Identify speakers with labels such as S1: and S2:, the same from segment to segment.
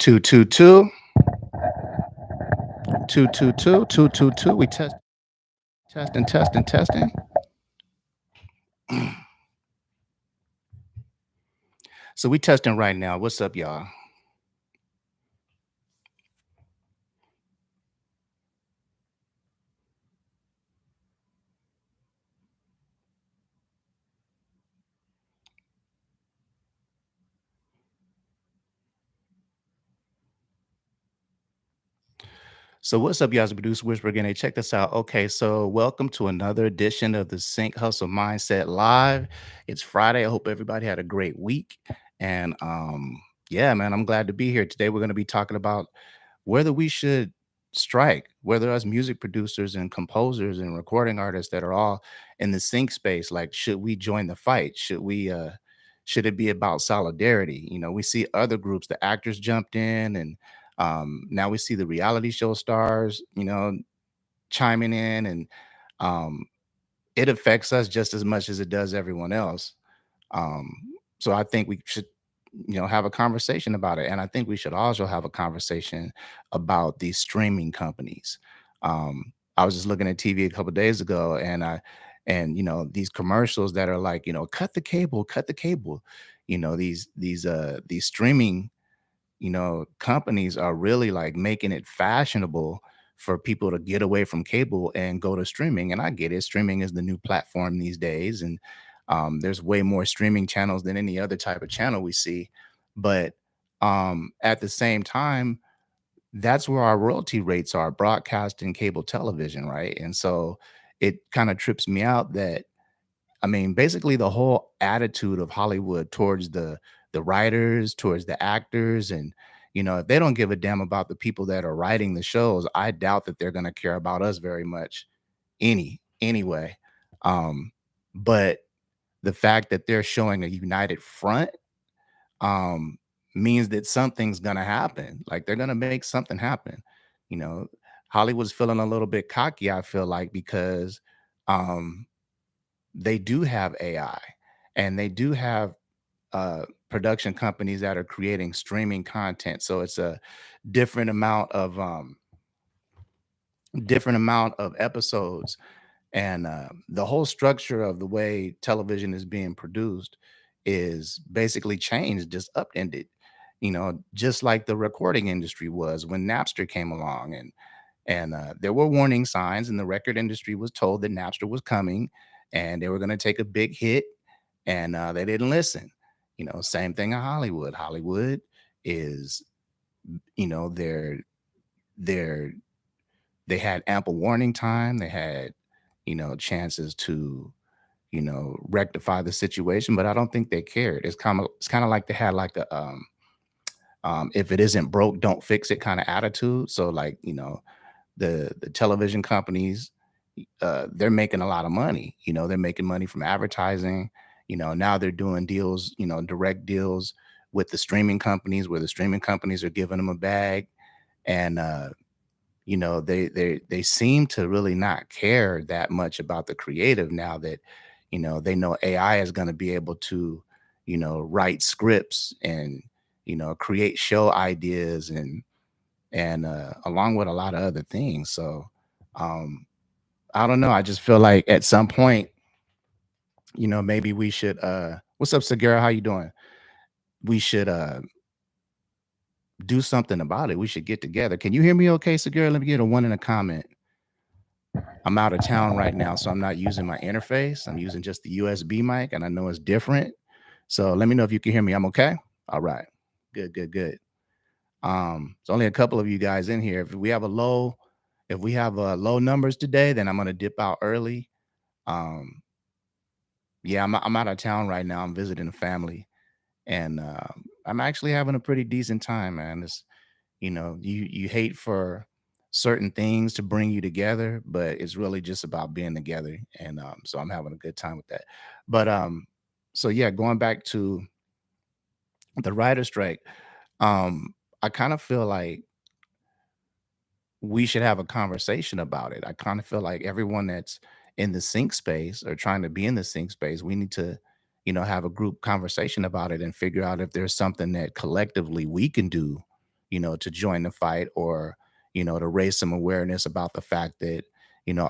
S1: Two two two two two two two two two. We testing. So we testing right now. What's up, y'all? So what's up, y'all? It's Producer Whisper again. Hey, check this out. Okay, so welcome to another edition of the Sync Hustle Mindset Live. It's Friday. I hope everybody had a great week. And yeah, man, I'm glad to be here. Today we're going to be talking about whether we should strike, whether us music producers and composers and recording artists that are all in the sync space, like should we join the fight? Should it be about solidarity? We see other groups, the actors jumped in, and now we see the reality show stars, chiming in, and um, it affects us just as much as it does everyone else. Um, so I think we should, have a conversation about it. And I think we should also have a conversation about these streaming companies. I was just looking at TV a couple days ago, and these commercials that are like, cut the cable, cut the cable. These streaming companies are really like making it fashionable for people to get away from cable and go to streaming. And I get it. Streaming is the new platform these days. And there's way more streaming channels than any other type of channel we see. But at the same time, that's where our royalty rates are, broadcast and cable television, right? And so it kind of trips me out that, I mean, basically the whole attitude of Hollywood towards the writers, towards the actors, and if they don't give a damn about the people that are writing the shows, I doubt that they're going to care about us very much anyway. Um, but the fact that they're showing a united front um means that something's going to happen. Like they're going to make something happen. You know, Hollywood's feeling a little bit cocky, I feel like, because um they do have AI and they do have production companies that are creating streaming content. So it's a different amount of episodes, and the whole structure of the way television is being produced is basically changed, just upended. Just like the recording industry was when Napster came along, and there were warning signs, and the record industry was told that Napster was coming, and they were going to take a big hit, and they didn't listen. Same thing in Hollywood. Hollywood is, you know, they're they had ample warning time. They had, chances to, rectify the situation, but I don't think they cared. It's kind of like they had like a if it isn't broke, don't fix it kind of attitude. So like, the television companies, they're making a lot of money. They're making money from advertising. Now they're doing deals, direct deals with the streaming companies, where the streaming companies are giving them a bag, and they seem to really not care that much about the creative now that they know AI is going to be able to write scripts and create show ideas, and along with a lot of other things. So um I don't know. I just feel like at some point, maybe we should what's up, Segura? How you doing? We should do something about it. We should get together. Can you hear me okay, Segura? Let me get a one in a comment. I'm out of town right now, so I'm not using my interface. I'm using just the USB mic, and I know it's different. So let me know if you can hear me. I'm okay. All right. Good, good, good. It's only a couple of you guys in here. If we have low numbers today, then I'm gonna dip out early. Um, yeah, I'm out of town right now. I'm visiting a family, and I'm actually having a pretty decent time, man. You hate for certain things to bring you together, but it's really just about being together, and so I'm having a good time with that. But so yeah, going back to the writer strike, um, I kind of feel like we should have a conversation about it. I kind of feel like everyone that's in the sync space or trying to be in the sync space, we need to, have a group conversation about it and figure out if there's something that collectively we can do to join the fight, or to raise some awareness about the fact that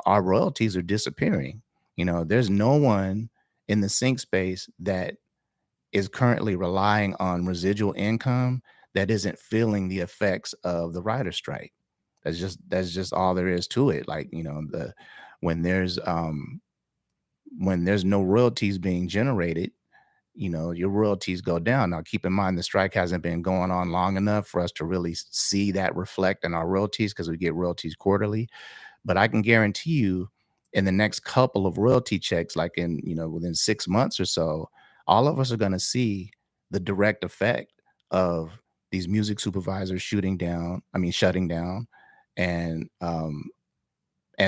S1: our royalties are disappearing. There's no one in the sync space that is currently relying on residual income that isn't feeling the effects of the writer strike. That's just all there is to it. Like, the when there's um when there's no royalties being generated, your royalties go down. Now, keep in mind the strike hasn't been going on long enough for us to really see that reflect in our royalties, because we get royalties quarterly. But I can guarantee you, in the next couple of royalty checks, like in, within 6 months or so, all of us are going to see the direct effect of these music supervisors shutting down, and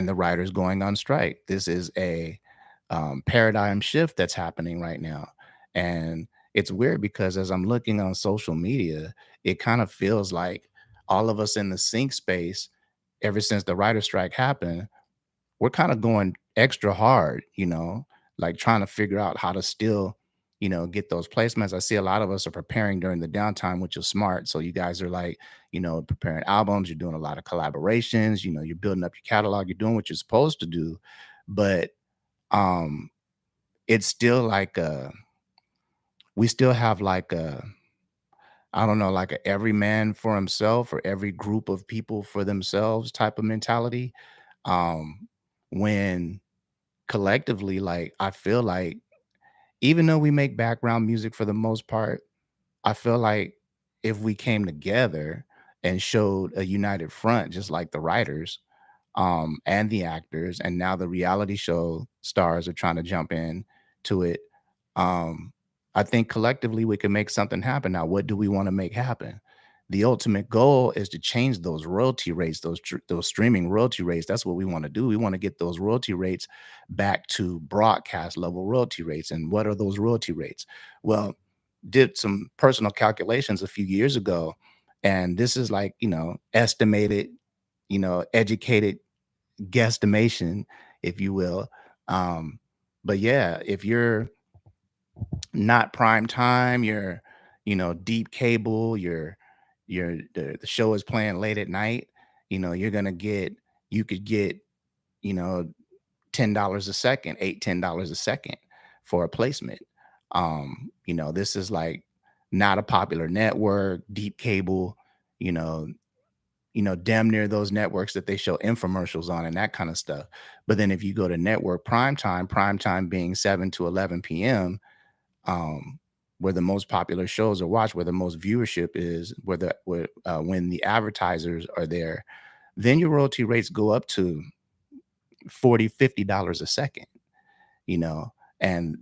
S1: the writers going on strike. This is a paradigm shift that's happening right now. And it's weird because as I'm looking on social media, it kind of feels like all of us in the sync space, ever since the writer strike happened, we're kind of going extra hard, like trying to figure out how to still, get those placements. I see a lot of us are preparing during the downtime, which is smart. So you guys are like, preparing albums, you're doing a lot of collaborations, you're building up your catalog, you're doing what you're supposed to do. But um it's still like we still have like I don't know, like a every man for himself, or every group of people for themselves type of mentality. Um, when collectively, like, I feel like even though we make background music for the most part, I feel like if we came together and showed a united front, just like the writers, and the actors, and now the reality show stars are trying to jump in to it. Um, I think collectively we can make something happen. Now, what do we want to make happen? The ultimate goal is to change those royalty rates, those streaming royalty rates. That's what we want to do. We want to get those royalty rates back to broadcast level royalty rates. And what are those royalty rates? Well, did some personal calculations a few years ago, and this is like, estimated, educated guesstimation, if you will. Um, but yeah, if you're not prime time, you're, deep cable, the show is playing late at night, you're gonna get you could get, you know, $10 a second, $8, $10 a second for a placement. This is like not a popular network, deep cable, you know, damn near those networks that they show infomercials on and that kind of stuff. But then if you go to network prime time being 7 to 11 p.m., um, where the most popular shows are watched, where the most viewership is, when the advertisers are there, then your royalty rates go up to 40, $50 a second, you know, and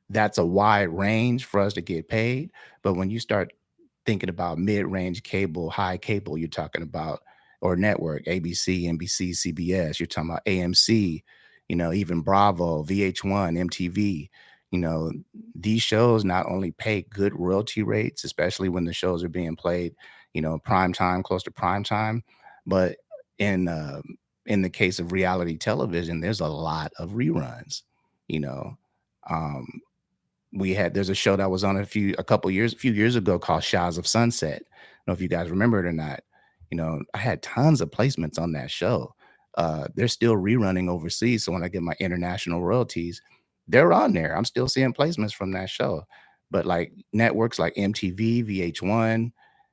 S1: that's a wide range for us to get paid. But when you start thinking about mid-range cable, high cable, you're talking about, or network, ABC, NBC, CBS, you're talking about AMC, even Bravo, VH1, MTV, you know, these shows not only pay good royalty rates, especially when the shows are being played, prime time, close to prime time, but in uh, in the case of reality television, there's a lot of reruns, you know. Um, there's a show that was on a few years ago called Shahs of Sunset. I don't know if you guys remember it or not. I had tons of placements on that show. They're still rerunning overseas, so when I get my international royalties, they're on there. I'm still seeing placements from that show. But like networks like MTV, VH1,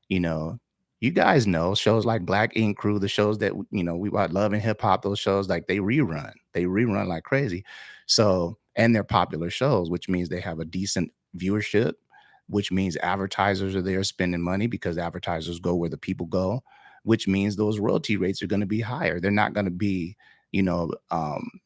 S1: you know, you guys know shows like Black Ink Crew, the shows that we watch, Love and Hip Hop, those shows, like they rerun like crazy. So, and they're popular shows, which means they have a decent viewership, which means advertisers are there spending money because advertisers go where the people go, which means those royalty rates are going to be higher. They're not going to be,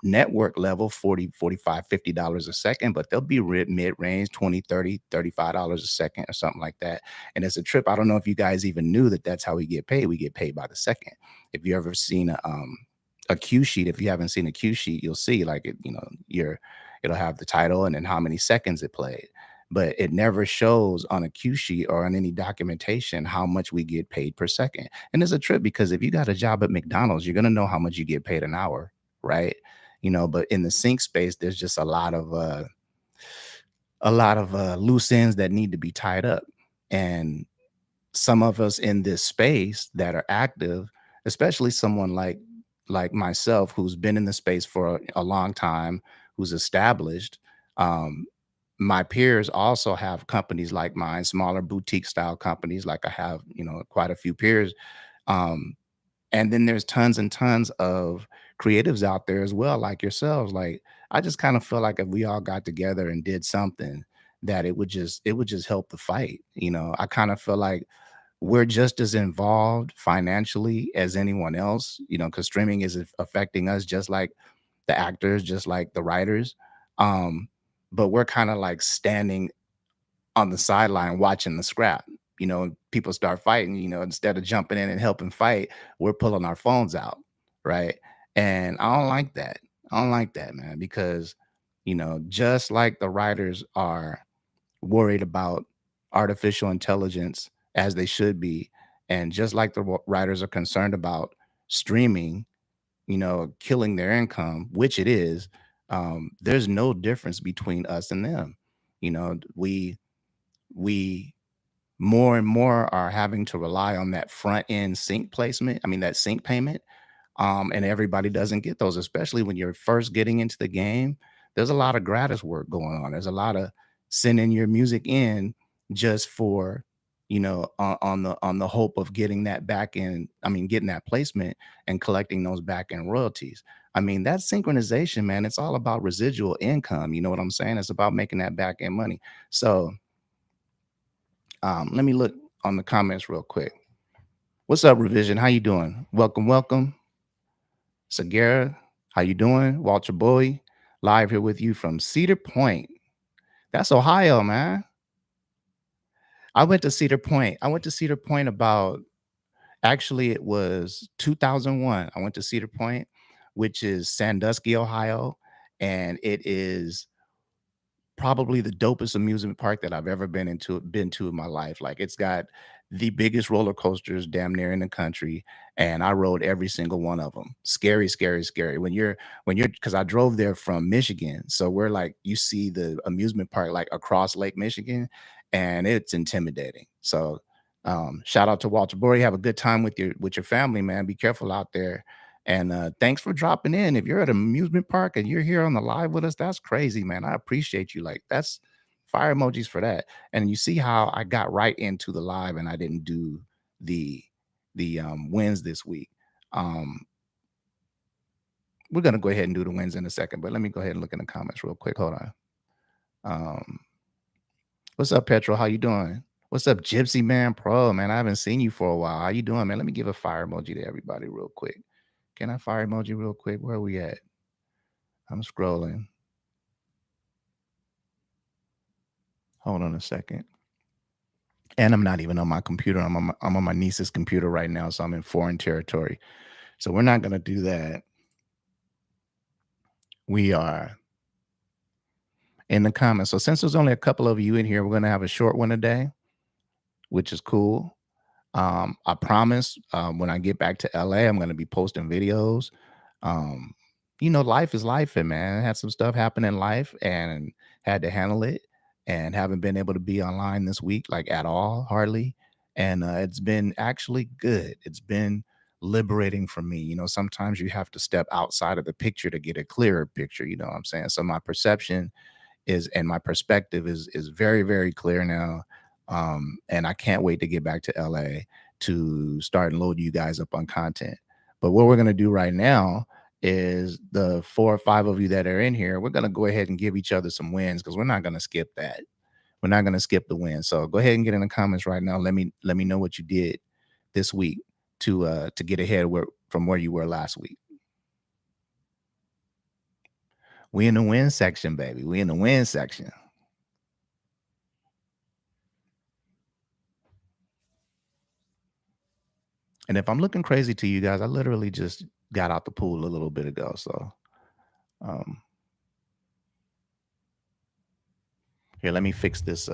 S1: network level 40, 45, $50 a second, but they'll be mid-range 20, 30, $35 a second or something like that. And it's a trip. I don't know if you guys even knew that that's how we get paid. We get paid by the second. If you ever seen a Q sheet, if you haven't seen a Q sheet, you'll see like it'll have the title and then how many seconds it played. But it never shows on a Q sheet or on any documentation how much we get paid per second. And it's a trip because if you got a job at McDonald's, you're gonna know how much you get paid an hour, right? But in the sync space, there's just a lot of loose ends that need to be tied up. And some of us in this space that are active, especially someone like myself who's been in the space for a long time, who's established. Um, my peers also have companies like mine, smaller boutique style companies. Like I have, quite a few peers. Um, and then there's tons and tons of creatives out there as well, like yourselves. Like I just kind of feel like if we all got together and did something, that it would just help the fight. I kind of feel like we're just as involved financially as anyone else, because streaming is affecting us just like the actors, just like the writers. Um, but we're kind of like standing on the sideline watching the scrap. People start fighting, instead of jumping in and helping fight, we're pulling our phones out, right? And I don't like that. I don't like that, man, because just like the writers are worried about artificial intelligence as they should be, and just like the writers are concerned about streaming, killing their income, which it is. There's no difference between us and them. We more and more are having to rely on that front end sync placement. I mean, that sync payment. And everybody doesn't get those, especially when you're first getting into the game. There's a lot of gratis work going on. There's a lot of sending your music in just for, on the hope of getting that back end. I mean, getting that placement and collecting those back end royalties. I mean, that synchronization, man, it's all about residual income. You know what I'm saying? It's about making that back end money. So let me look on the comments real quick. What's up, Revision? How you doing? Welcome, welcome. Sagara, how you doing? Walter Boy, live here with you from Cedar Point. That's Ohio, man. I went to Cedar Point. I went to Cedar Point about, actually it was 2001. I went to Cedar Point, which is Sandusky, Ohio, and it is probably the dopest amusement park that I've ever been to in my life. Like it's got the biggest roller coasters damn near in the country, and I rode every single one of them. Scary, scary, scary. When you're because I drove there from Michigan, so we're like you see the amusement park like across Lake Michigan, and it's intimidating. So shout out to Walter Bory. Have a good time with your family, man. Be careful out there. And thanks for dropping in. If you're at an amusement park and you're here on the live with us, that's crazy, man. I appreciate you. Like, that's fire emojis for that. And you see how I got right into the live and I didn't do the wins this week. Um, we're gonna go ahead and do the wins in a second, but let me go ahead and look in the comments real quick. Hold on. Um, what's up, Petro? How you doing? What's up, Gypsy Man Pro? Man, I haven't seen you for a while. How you doing, man? Let me give a fire emoji to everybody real quick. Can I fire emoji real quick? Where are we at? I'm scrolling. Hold on a second. And I'm not even on my computer. I'm on my niece's computer right now, so I'm in foreign territory. So we're not gonna do that. We are in the comments. So since there's only a couple of you in here, we're gonna have a short one today, which is cool. I promise when I get back to LA, I'm gonna be posting videos. Um, life is life, and man, I had some stuff happen in life and had to handle it, and haven't been able to be online this week, like at all, hardly. And it's been actually good. It's been liberating for me. Sometimes you have to step outside of the picture to get a clearer picture. You know what I'm saying? So my perception is and my perspective is very, very clear now. And I can't wait to get back to LA to start and load you guys up on content. But what we're gonna do right now is the 4 or 5 of you that are in here, we're gonna go ahead and give each other some wins because we're not gonna skip that. We're not gonna skip the win. So go ahead and get in the comments right now. Let me know what you did this week to get ahead from where you were last week. We in the win section, baby. We in the win section. And if I'm looking crazy to you guys, I literally just got out the pool a little bit ago. So um here, let me fix this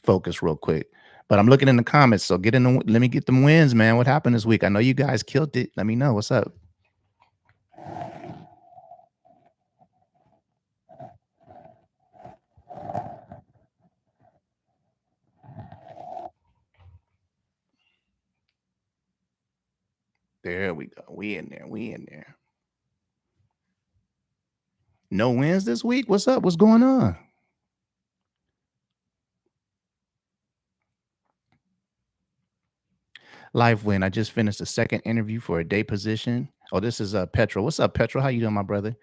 S1: focus real quick. But I'm looking in the comments. So let me get them wins, man. What happened this week? I know you guys killed it. Let me know what's up. There we go. We in there. We in there. No wins this week. What's up? What's going on? Life win. I just finished the second interview for a day position. Oh, this is Petro. What's up, Petro? How you doing, my brother?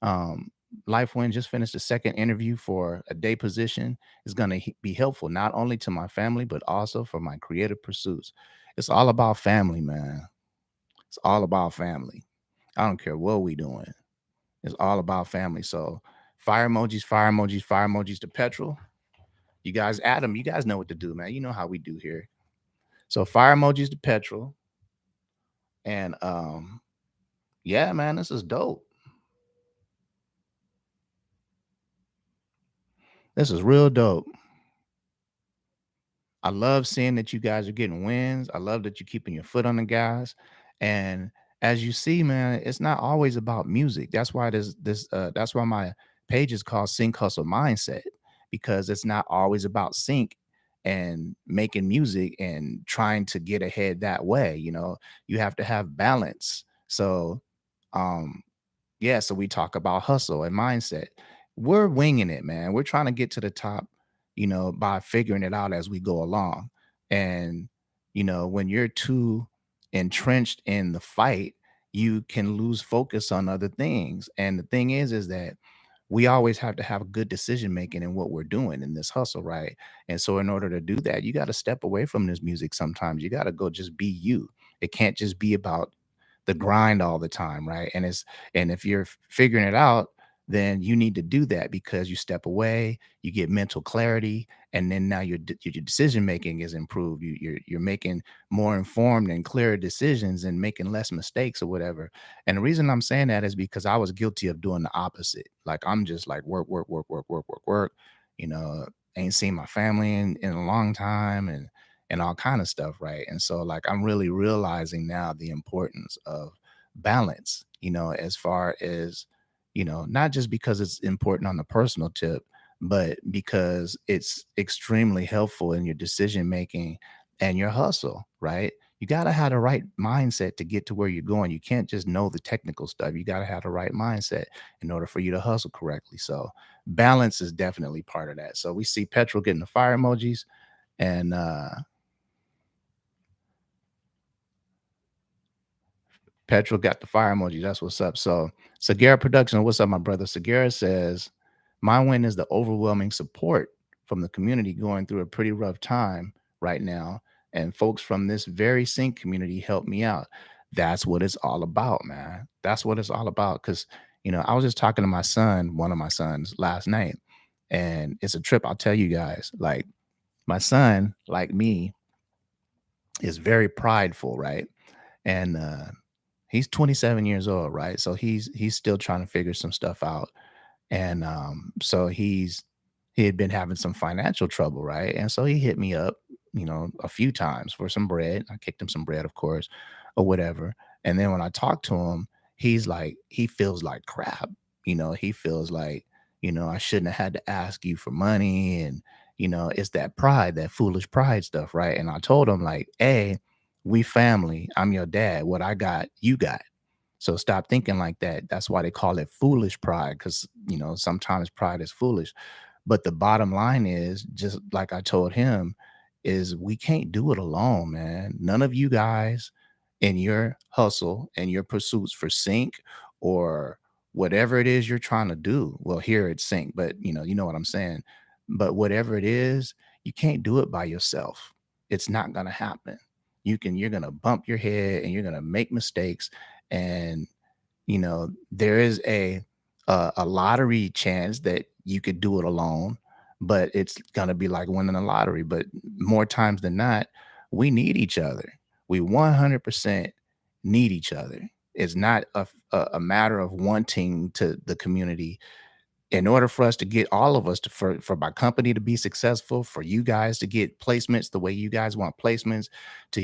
S1: Um, Life win. Just finished the second interview for a day position. Is going to be helpful not only to my family but also for my creative pursuits. It's all about family, man. It's all about family. I don't care what we doing. It's all about family. So fire emojis, fire emojis, fire emojis to petrol. You guys, Adam, you guys know what to do, man. You know how we do here. So fire emojis to petrol. And yeah, man, this is dope. This is real dope. I love seeing that you guys are getting wins. I love that you're keeping your foot on the gas. And as you see, man, it's not always about music. That's why that's why my page is called Sync Hustle Mindset, because it's not always about sync and making music and trying to get ahead that way. You have to have balance. So um yeah, so we talk about hustle and mindset. We're winging it, man. We're trying to get to the top, by figuring it out as we go along. And, when you're too entrenched in the fight, you can lose focus on other things. And the thing is that we always have to have good decision making in what we're doing in this hustle, right? And so, in order to do that, you got to step away from this music sometimes. You got to go just be you. It can't just be about the grind all the time, right? And if you're figuring it out, then you need to do that because you step away, you get mental clarity, and then now your decision making is improved. You're making more informed and clearer decisions and making less mistakes or whatever. And the reason I'm saying that is because I was guilty of doing the opposite. Like I'm just like work, work, work, work, work, work, work. You know, ain't seen my family in a long time, and all kind of stuff, right? And so like I'm really realizing now the importance of balance, as far as, not just because it's important on the personal tip, but because it's extremely helpful in your decision making and your hustle, right? You got to have the right mindset to get to where you're going. You can't just know the technical stuff. You got to have the right mindset in order for you to hustle correctly. So balance is definitely part of that. So we see Petrol getting the fire emojis, and Petrol got the fire emoji. That's what's up. So Sagara Production, what's up, my brother? Sagara says, my win is the overwhelming support from the community going through a pretty rough time right now. And folks from this very sync community helped me out. That's what it's all about, man. That's what it's all about. Cause I was just talking to my son, one of my sons, last night. And it's a trip, I'll tell you guys. Like my son, like me, is very prideful, right? And he's 27 years old, right? So he's still trying to figure some stuff out. And so he had been having some financial trouble, right? And so he hit me up, a few times for some bread. I kicked him some bread, of course, or whatever. And then when I talked to him, he's like, he feels like crap. He feels like, I shouldn't have had to ask you for money. And, it's that pride, that foolish pride stuff, right? And I told him, like, hey, we family. I'm your dad. What I got, you got. So stop thinking like that. That's why they call it foolish pride, because sometimes pride is foolish. But the bottom line is, just like I told him, is we can't do it alone, man. None of you guys in your hustle and your pursuits for sync or whatever it is you're trying to do. Well, here it's sync, but you know what I'm saying. But whatever it is, you can't do it by yourself. It's not gonna happen. You're gonna bump your head and you're gonna make mistakes. And there is a lottery chance that you could do it alone, but it's gonna be like winning a lottery. But more times than not, we need each other. We 100% need each other. It's not a matter of wanting to the community. In order for us to get all of us to for my company to be successful, for you guys to get placements the way you guys want placements,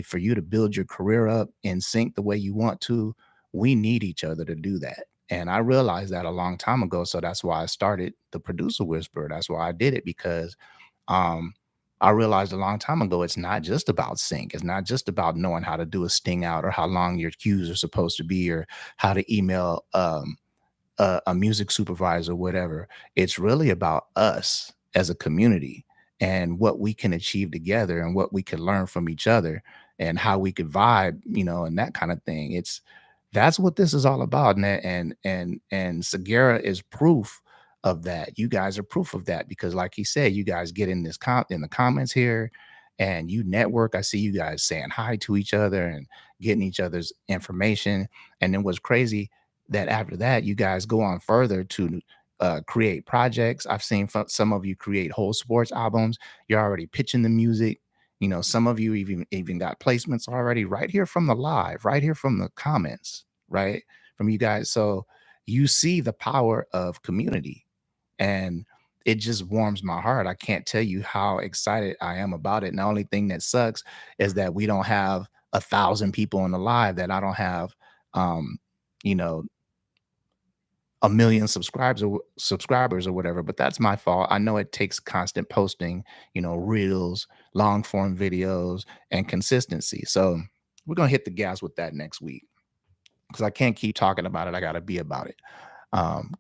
S1: for you to build your career up in sync the way you want to, we need each other to do that. And I realized that a long time ago. So that's why I started the producer whisperer. That's why I did it, because um I realized a long time ago it's not just about sync. It's not just about knowing how to do a sting out or how long your cues are supposed to be or how to email a music supervisor, whatever. It's really about us as a community and what we can achieve together and what we can learn from each other and how we could vibe, and that kind of thing. That's what this is all about. And Segura is proof of that. You guys are proof of that because, like he said, you guys get in in the comments here and you network. I see you guys saying hi to each other and getting each other's information. And then what's crazy that after that, you guys go on further to create projects. I've seen some of you create whole sports albums. You're already pitching the music. Some of you even got placements already right here from the live, right here from the comments, right from you guys. So you see the power of community, and it just warms my heart. I can't tell you how excited I am about it. And the only thing that sucks is that we don't have 1,000 people on the live. That I don't have, um, you know, a million subscribers or whatever, but that's my fault. I know it takes constant posting, reels, long form videos, and consistency. So we're gonna hit the gas with that next week because I can't keep talking about it. I gotta be about it.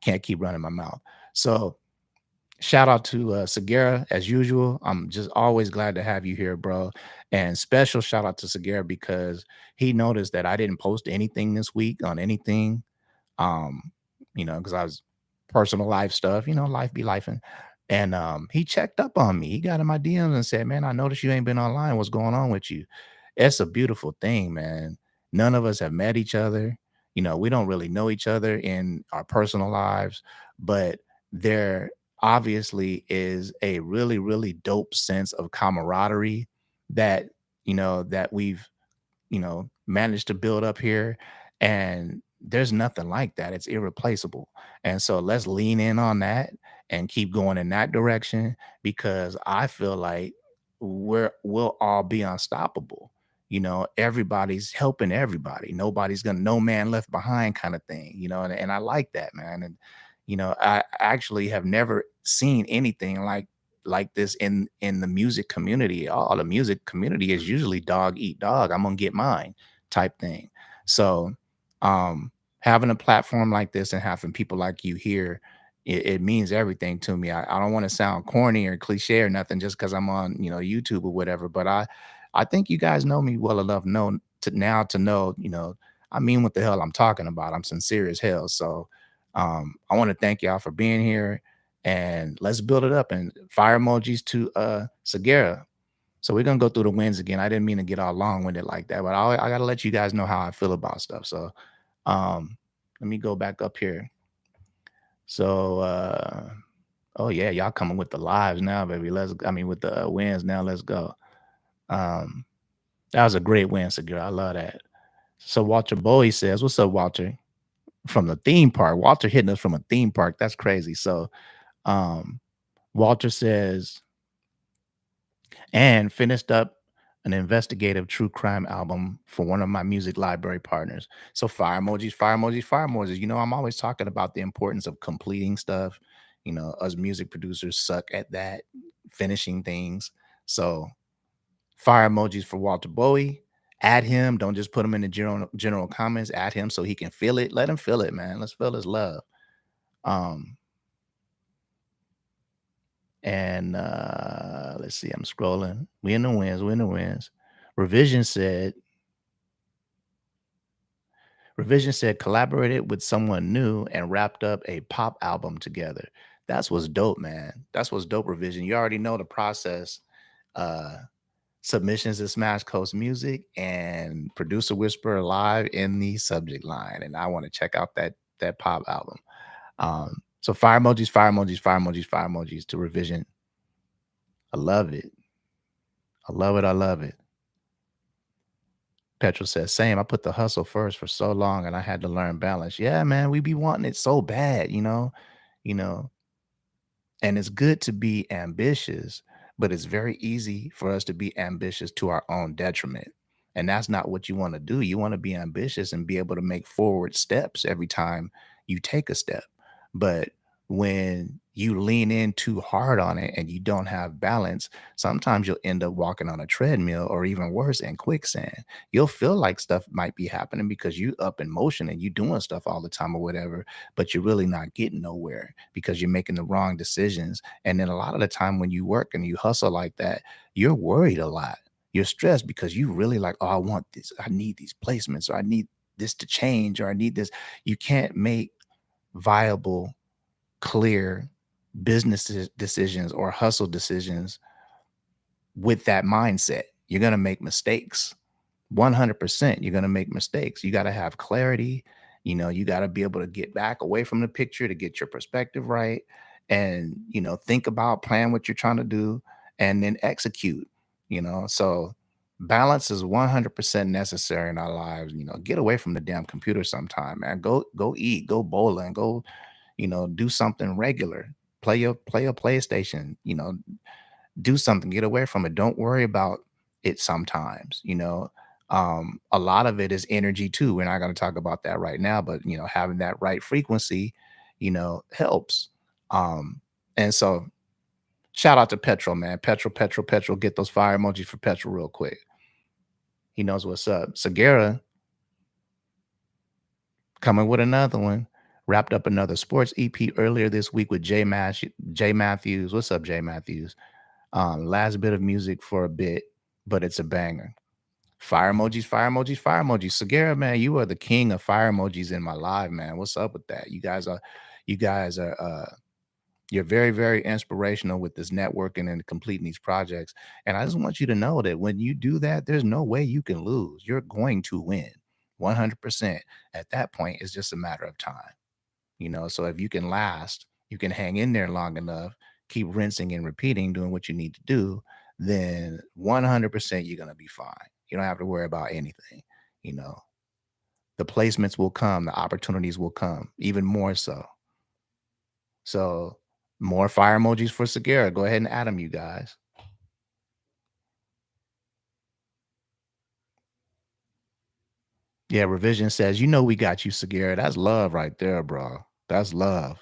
S1: Can't keep running my mouth. So shout out to Segura as usual. I'm just always glad to have you here, bro. And special shout out to Segura because he noticed that I didn't post anything this week on anything, um, because I was personal life stuff, life be life. And he checked up on me. He got in my DMs and said, "Man, I noticed you ain't been online. What's going on with you?" It's a beautiful thing, man. None of us have met each other. We don't really know each other in our personal lives, but there obviously is a really, really dope sense of camaraderie that, that we've managed to build up here. And there's nothing like that. It's irreplaceable. And so let's lean in on that and keep going in that direction because I feel like we'll all be unstoppable. Everybody's helping everybody. Nobody's gonna no man left behind kind of thing, and I like that, man. And I actually have never seen anything like this in the music community. All the music community is usually dog eat dog. I'm gonna get mine type thing. So having a platform like this and having people like you here, it means everything to me. I don't want to sound corny or cliche or nothing just because I'm on, YouTube or whatever, but I think you guys know me well enough know to know, I mean what the hell I'm talking about. I'm sincere as hell. So I want to thank y'all for being here and let's build it up and fire emojis to Segura. So we're gonna go through the wins again. I didn't mean to get all long-winded like that, but I gotta let you guys know how I feel about stuff. So let me go back up here. So oh yeah, y'all coming with the lives now, baby. I mean with the wins now. Let's go. Um that was a great win, Segura. I love that. So Walter Bowie says, "What's up, Walter?" From the theme park. Walter hitting us from a theme park. That's crazy. So um Walter says, and finished up an investigative true crime album for one of my music library partners. So fire emojis, fire emojis, fire emojis. I'm always talking about the importance of completing stuff. Us music producers suck at that, finishing things. So fire emojis for Walter Bowie. Add him. Don't just put him in the general comments. Add him so he can feel it. Let him feel it, man. Let's feel his love. Um, And let's see, I'm scrolling. We in the wins, we in the wins. Revision said, Revision said collaborated with someone new and wrapped up a pop album together. That's what's dope, man. That's what's dope, Revision. You already know the process. Uh Submissions to Smash Coast Music and Producer Whisperer live in the subject line. And I want to check out that pop album. So fire emojis, fire emojis, fire emojis, fire emojis to Revision. I love it. I love it. I love it. Petrol says, same. I put the hustle first for so long and I had to learn balance. Yeah, man, we be wanting it so bad, you know, and it's good to be ambitious, but it's very easy for us to be ambitious to our own detriment. And that's not what you want to do. You want to be ambitious and be able to make forward steps every time you take a step. But when you lean in too hard on it and you don't have balance, sometimes you'll end up walking on a treadmill or even worse in quicksand. You'll feel like stuff might be happening because you up in motion and you doing stuff all the time or whatever, but you're really not getting nowhere because you're making the wrong decisions. And then a lot of the time when you work and you hustle like that, you're worried a lot. You're stressed because you really like, oh, I want this, I need these placements, or I need this to change, or I need this. You can't make viable, clear business decisions or hustle decisions with that mindset. You're going to make mistakes. 100%. You're going to make mistakes. You got to have clarity. You got to be able to get back away from the picture to get your perspective right. And, think about, plan what you're trying to do, and then execute. So balance is 100% necessary in our lives. Get away from the damn computer sometime, man. Go eat, go bowling, go, do something regular. Play a PlayStation, do something, get away from it. Don't worry about it sometimes. A lot of it is energy too. We're not going to talk about that right now, but having that right frequency, helps. And so shout out to Petrol, man. Petrol, get those fire emojis for Petrol real quick. He knows what's up. Segura coming with another one. Wrapped up another sports EP earlier this week with Jay Matthews. What's up, Jay Matthews? Last bit of music for a bit, but it's a banger. Fire emojis, fire emojis, fire emojis. Segura, man, you are the king of fire emojis in my live, man. What's up with that? You guys are you're very, very inspirational with this networking and completing these projects. And I just want you to know that when you do that, there's no way you can lose. You're going to win 100%. At that point, it's just a matter of time. So if you can last, you can hang in there long enough, keep rinsing and repeating, doing what you need to do, then 100% you're going to be fine. You don't have to worry about anything. You know, the placements will come, the opportunities will come, even more so. So, more fire emojis for Segura. Go ahead and add them, you guys. Yeah, Revision says, we got you, Segura. That's love right there, bro. That's love.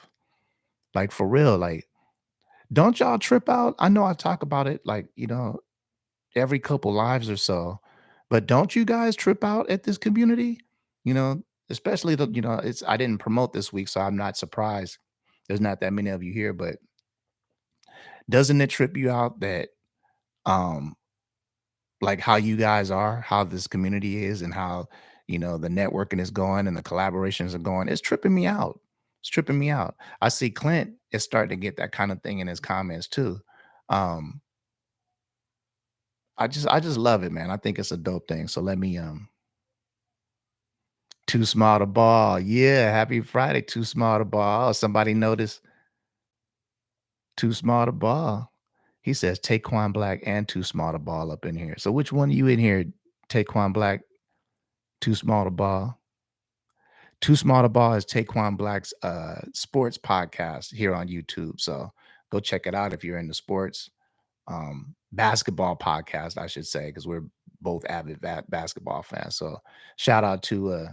S1: Like, for real. Like, don't y'all trip out? I know I talk about it, like, every couple lives or so. But don't you guys trip out at this community? You know, Especially it's, I didn't promote this week, so I'm not surprised. There's not that many of you here, but doesn't it trip you out that um like how you guys are, how this community is, and how the networking is going and the collaborations are going? It's tripping me out. It's tripping me out. I see Clint is starting to get that kind of thing in his comments too. Um, I just love it, man. I think it's a dope thing. So let me too small to ball. Yeah, happy Friday, too small to ball. Oh, somebody noticed too small to ball. He says Taquan Black and too small to ball up in here. So which one are you in here? Taquan Black, too small to ball. Too Small to Ball is Taquan Black's sports podcast here on YouTube. So go check it out if you're into sports. Basketball podcast, I should say, because we're both avid basketball fans. So shout out to uh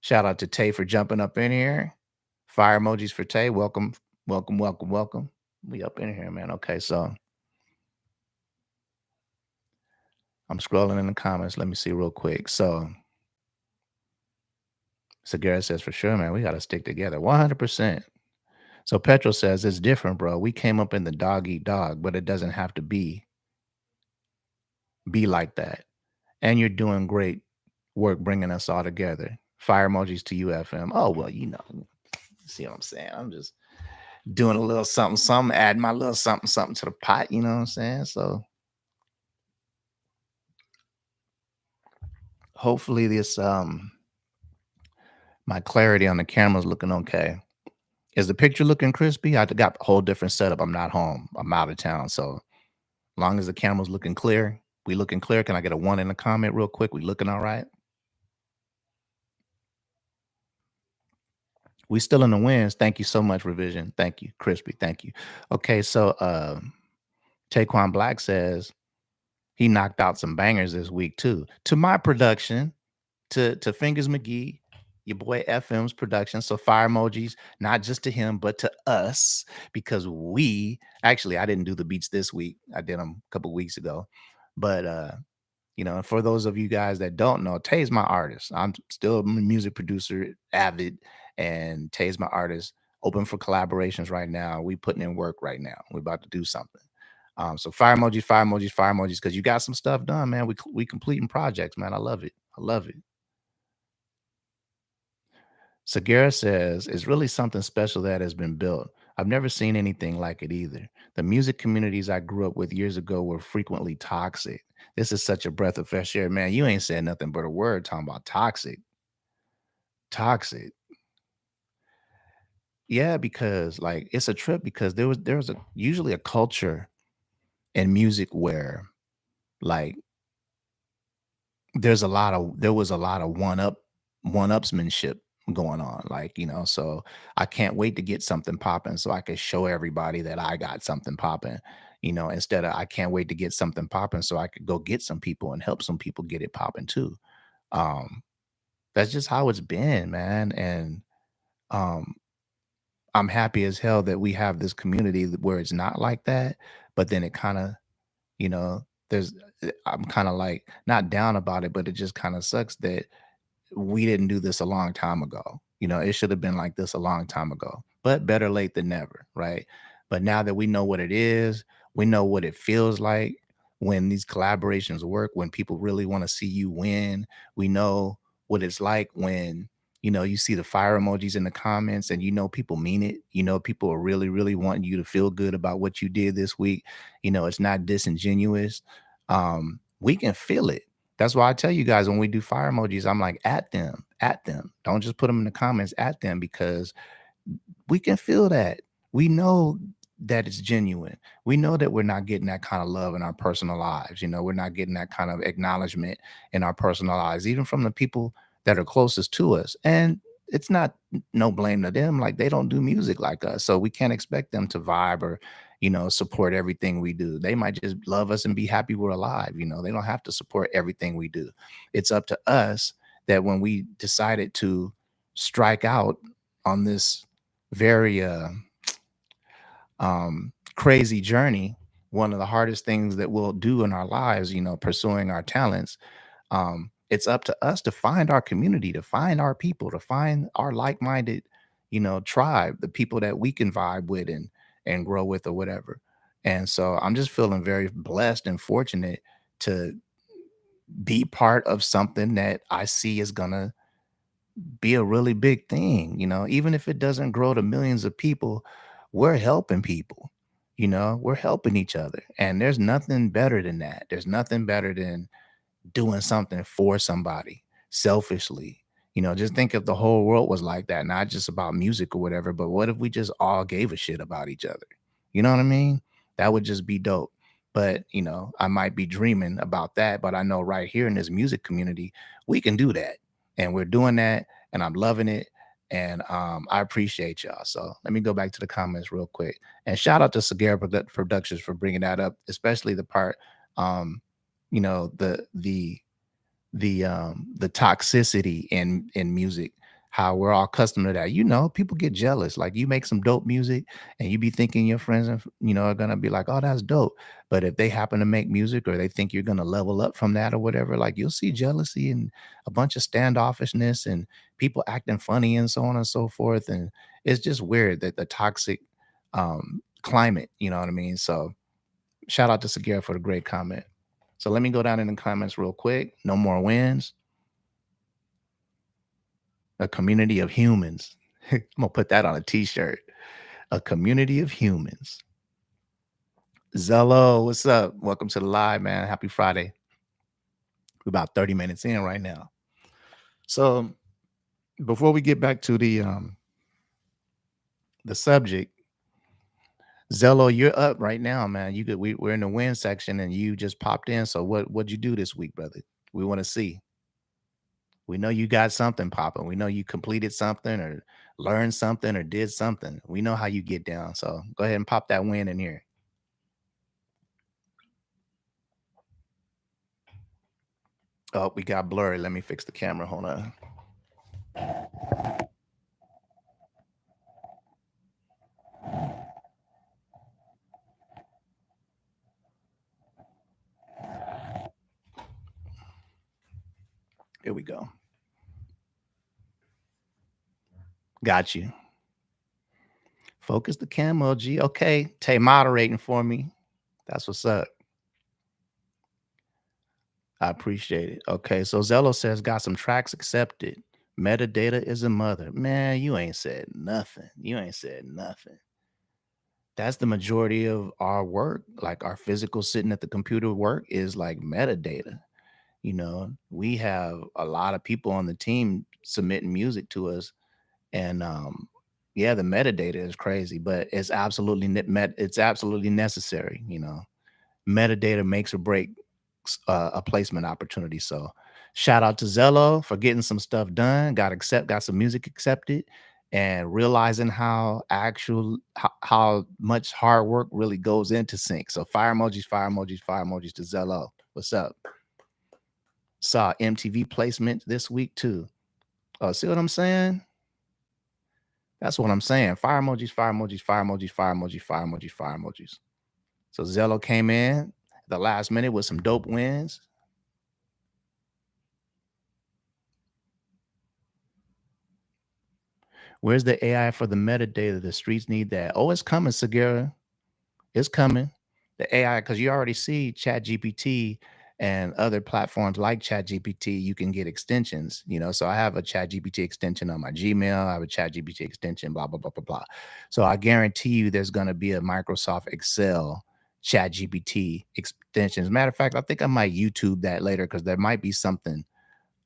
S1: shout out to Tay for jumping up in here. Fire emojis for Tay. Welcome, welcome, welcome, welcome. We up in here, man. Okay, so I'm scrolling in the comments. Let me see real quick. So Segura says, for sure, man, we got to stick together 100%. So Petro says, it's different, bro. We came up in the dog eat dog, but it doesn't have to be like that. And you're doing great work bringing us all together. Fire emojis to UFM. Oh, well, see what I'm saying? I'm just doing a little something, something, adding my little something, something to the pot. You know what I'm saying? So hopefully this my clarity on the camera is looking okay. Is the picture looking crispy? I got a whole different setup. I'm not home. I'm out of town. So long as the camera's looking clear, we looking clear. Can I get a one in the comment real quick? We looking all right? We still in the wins. Thank you so much, Revision. Thank you, Crispy. Thank you. Okay, so Taquan Black says he knocked out some bangers this week too. To my production, to Fingers McGee, your boy FM's production. So fire emojis, not just to him, but to us, because we actually I didn't do the beats this week. I did them a couple weeks ago. But for those of you guys that don't know, Tay's my artist. I'm still a music producer, avid, and Tay's my artist. Open for collaborations right now. We putting in work right now. We're about to do something. So fire emojis, fire emojis, fire emojis, because you got some stuff done, man. We completing projects, man. I love it. I love it. Segura says it's really something special that has been built. I've never seen anything like it either. The music communities I grew up with years ago were frequently toxic. This is such a breath of fresh air, man. You ain't said nothing but a word talking about toxic. Toxic. Yeah, because like it's a trip because there was a usually a culture in music where like there was a lot of one upsmanship going on, like, so I can't wait to get something popping so I can show everybody that I got something popping, instead of I can't wait to get something popping so I could go get some people and help some people get it popping too. um that's just how it's been, man. And um I'm happy as hell that we have this community where it's not like that, but then it kind of, there's I'm kind of like not down about it, but it just kind of sucks that we didn't do this a long time ago. It should have been like this a long time ago, but better late than never, right? But now that we know what it is, we know what it feels like when these collaborations work, when people really want to see you win. We know what it's like when, you see the fire emojis in the comments and people mean it. People are really, really wanting you to feel good about what you did this week. It's not disingenuous. We can feel it. That's why I tell you guys when we do fire emojis, I'm like, at them, at them. Don't just put them in the comments, at them, because we can feel that. We know that it's genuine. We know that we're not getting that kind of love in our personal lives. We're not getting that kind of acknowledgement in our personal lives, even from the people that are closest to us. And it's not no blame to them. Like they don't do music like us. So we can't expect them to vibe or, support everything we do. They might just love us and be happy we're alive. They don't have to support everything we do. It's up to us that when we decided to strike out on this very crazy journey, one of the hardest things that we'll do in our lives, pursuing our talents, it's up to us to find our community, to find our people, to find our like-minded, tribe, the people that we can vibe with and grow with or whatever. And so I'm just feeling very blessed and fortunate to be part of something that I see is gonna be a really big thing. Even if it doesn't grow to millions of people, we're helping people. We're helping each other. And there's nothing better than that. There's nothing better than doing something for somebody selfishly. Just think if the whole world was like that, not just about music or whatever, but what if we just all gave a shit about each other? You know what I mean? That would just be dope. But, I might be dreaming about that, but I know right here in this music community, we can do that. And we're doing that, and I'm loving it. And I appreciate y'all. So let me go back to the comments real quick. And shout out to Sagara Productions for bringing that up, especially the part, um, you know, the toxicity in music, how we're all accustomed to that. People get jealous. Like you make some dope music and you be thinking your friends and are gonna be like, oh, that's dope. But if they happen to make music or they think you're gonna level up from that or whatever, like you'll see jealousy and a bunch of standoffishness and people acting funny and so on and so forth. And it's just weird that the toxic climate, you know what I mean? So shout out to Segura for the great comment. So let me go down in the comments real quick. No more wins. A community of humans. I'm gonna put that on a t-shirt. A community of humans. Zello, what's up? Welcome to the live, man. Happy Friday. We're about 30 minutes in right now. So before we get back to the subject, Zello, you're up right now, man. We're in the win section and you just popped in. So what'd you do this week, brother? We want to see. We know you got something popping. We know you completed something or learned something or did something. We know how you get down. So go ahead and pop that win in here. Oh, we got blurry. Let me fix the camera. Hold on. Here we go. Got you. Focus the camo, G. Okay. Tay moderating for me. That's what's up. I appreciate it. Okay. So Zello says got some tracks accepted. Metadata is a mother. Man, you ain't said nothing. You ain't said nothing. That's the majority of our work. Like our physical sitting at the computer work is like metadata. We have a lot of people on the team submitting music to us, and yeah, the metadata is crazy, but it's absolutely necessary. Metadata makes or breaks a placement opportunity. So shout out to Zello for getting some stuff done, got some music accepted, and realizing how much hard work really goes into sync. So fire emojis, fire emojis, fire emojis to Zello. What's up? Saw MTV placement this week too. Oh, see what I'm saying? That's what I'm saying. Fire emojis, fire emojis, fire emojis, fire emojis, fire emojis, fire emojis. So Zello came in at the last minute with some dope wins. Where's the AI for the metadata? The streets need that. Oh, it's coming, Segura. It's coming. The AI, because you already see ChatGPT and other platforms like ChatGPT, you can get extensions. So I have a ChatGPT extension on my Gmail. I have a ChatGPT extension, blah, blah, blah, blah, blah. So I guarantee you there's going to be a Microsoft Excel ChatGPT extension. As a matter of fact, I think I might YouTube that later because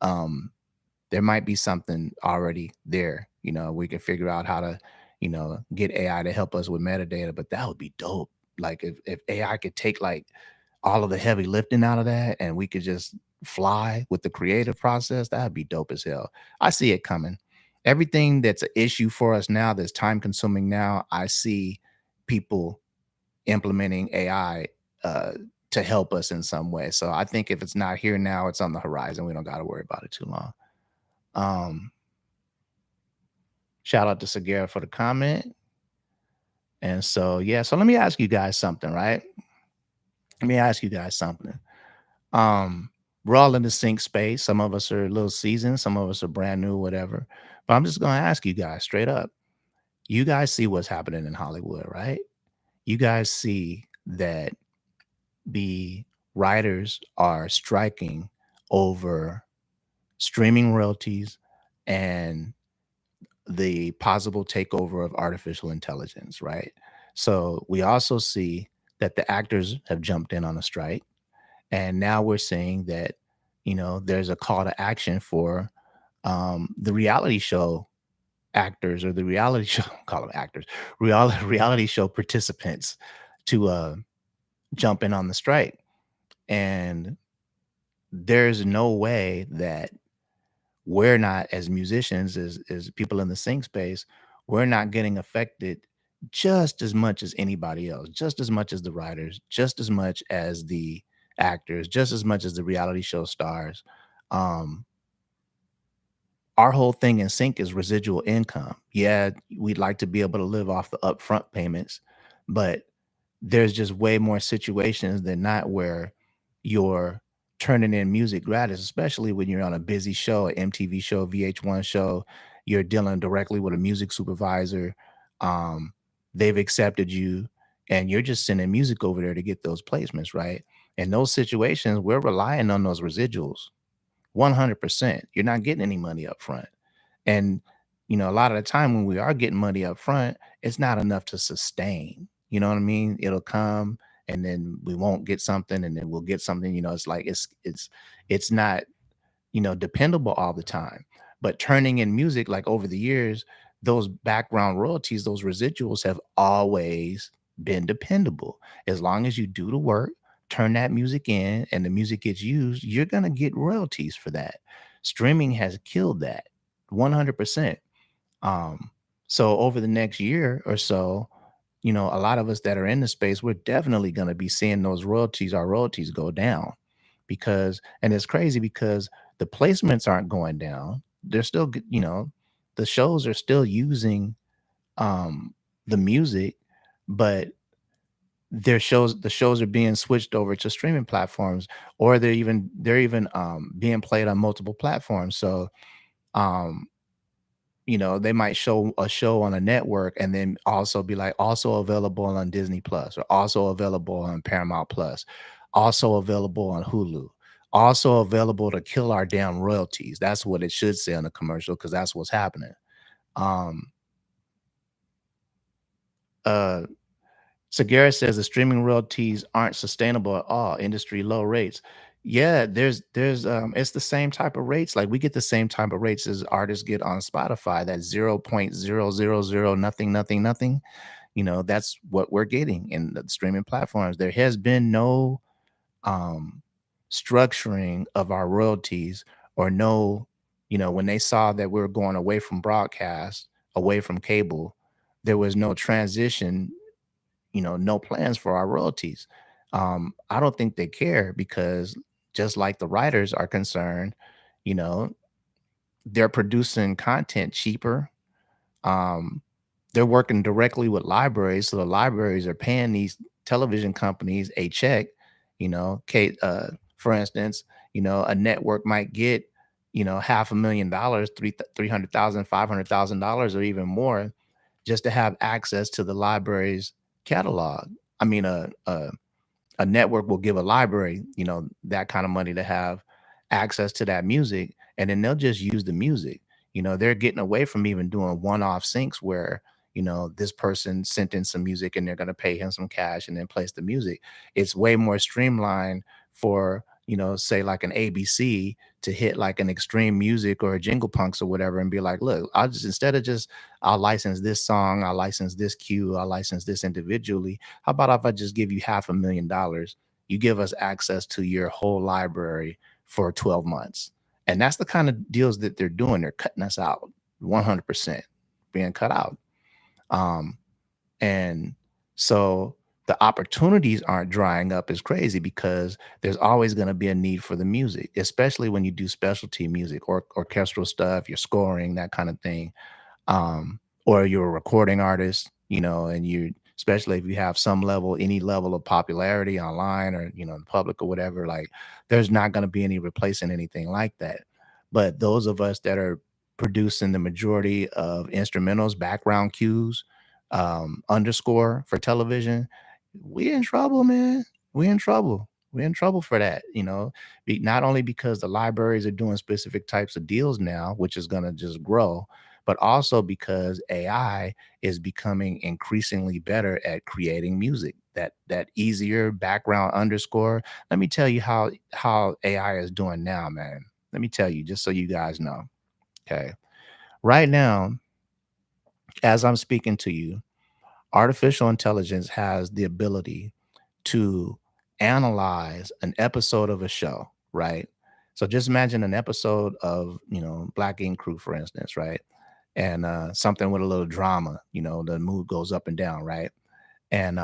S1: um, there might be something already there. We can figure out how to, get AI to help us with metadata, but that would be dope. Like if AI could take like all of the heavy lifting out of that and we could just fly with the creative process, that'd be dope as hell. I see it coming. Everything that's an issue for us now, that's time consuming now, I see people implementing AI uh, to help us in some way. So I think if it's not here now, it's on the horizon. We don't got to worry about it too long. Um, Shout out to Segura for the comment. And so, yeah, so let me ask you guys something, right? Let me ask you guys something. Um, we're all in the sync space. Some of us are a little seasoned, some of us are brand new, whatever. But I'm just gonna ask you guys straight up. You guys see what's happening in Hollywood, right? You guys see that the writers are striking over streaming royalties and the possible takeover of artificial intelligence, right? So we also see that the actors have jumped in on a strike. And now we're seeing that, there's a call to action for the reality show actors or the reality show, call them actors, reality show participants to jump in on the strike. And there's no way that we're not, as musicians, as people in the sing space, we're not getting affected just as much as anybody else, just as much as the writers, just as much as the actors, just as much as the reality show stars. Um, our whole thing in sync is residual income. Yeah, we'd like to be able to live off the upfront payments, but there's just way more situations than not where you're turning in music gratis, especially when you're on a busy show, an MTV show, VH1 show. You're dealing directly with a music supervisor. Um, they've accepted you, and you're just sending music over there to get those placements, right? In those situations, we're relying on those residuals 100%. You're not getting any money up front. And, a lot of the time when we are getting money up front, it's not enough to sustain. You know what I mean? It'll come and then we won't get something and then we'll get something. It's like it's not, dependable all the time. But turning in music, like over the years, those background royalties, those residuals have always been dependable. As long as you do the work, turn that music in, and the music gets used, you're gonna get royalties for that. Streaming has killed that 100%. Um, so over the next year or so, a lot of us that are in the space, we're definitely going to be seeing our royalties go down because, and it's crazy because the placements aren't going down. they're still the shows are still using um the music, but the shows are being switched over to streaming platforms, or they're even being played on multiple platforms. So um they might show a show on a network and then also be like also available on Disney Plus, or also available on Paramount Plus, also available on Hulu, also available to kill our damn royalties. That's what it should say on the commercial, because that's what's happening. Um uh Sagara says the streaming royalties aren't sustainable at all. Industry low rates. Yeah, there's it's the same type of rates. Like, we get the same type of rates as artists get on Spotify. That 0.000 nothing, nothing, nothing. That's what we're getting in the streaming platforms. There has been no um structuring of our royalties, or no, when they saw that we were going away from broadcast, away from cable, there was no transition, no plans for our royalties. I don't think they care, because just like the writers are concerned, you know, they're producing content cheaper. Um, they're working directly with libraries, so the libraries are paying these television companies a check. For instance, a network might get, $500,000, 300,000, $500,000, or even more, just to have access to the library's catalog. I mean, a network will give a library, that kind of money to have access to that music, and then they'll just use the music. They're getting away from even doing one-off syncs where, this person sent in some music and they're going to pay him some cash and then place the music. It's way more streamlined for, say like an ABC to hit like an Extreme Music or a Jingle Punks or whatever, and be like, look, I'll just, instead of just, I'll license this song, I'll license this cue, I'll license this individually. How about if I just give you $500,000? You give us access to your whole library for 12 months. And that's the kind of deals that they're doing. They're cutting us out 100%, being cut out. Um, and so the opportunities aren't drying up as crazy, because there's always going to be a need for the music, especially when you do specialty music or orchestral stuff, you're scoring, that kind of thing. Or you're a recording artist, and you, especially if you have some level, any level of popularity online, or in public or whatever, like, there's not going to be any replacing anything like that. But those of us that are producing the majority of instrumentals, background cues, underscore for television, we in trouble, man. We in trouble. We in trouble for that. Not only because the libraries are doing specific types of deals now, which is going to just grow, but also because AI is becoming increasingly better at creating music. That easier background underscore. Let me tell you how AI is doing now, man. Let me tell you, just so you guys know. Okay. Right now, as I'm speaking to you, artificial intelligence has the ability to analyze an episode of a show, right? So just imagine an episode of, Black Ink Crew, for instance, right? And something with a little drama, the mood goes up and down, right? And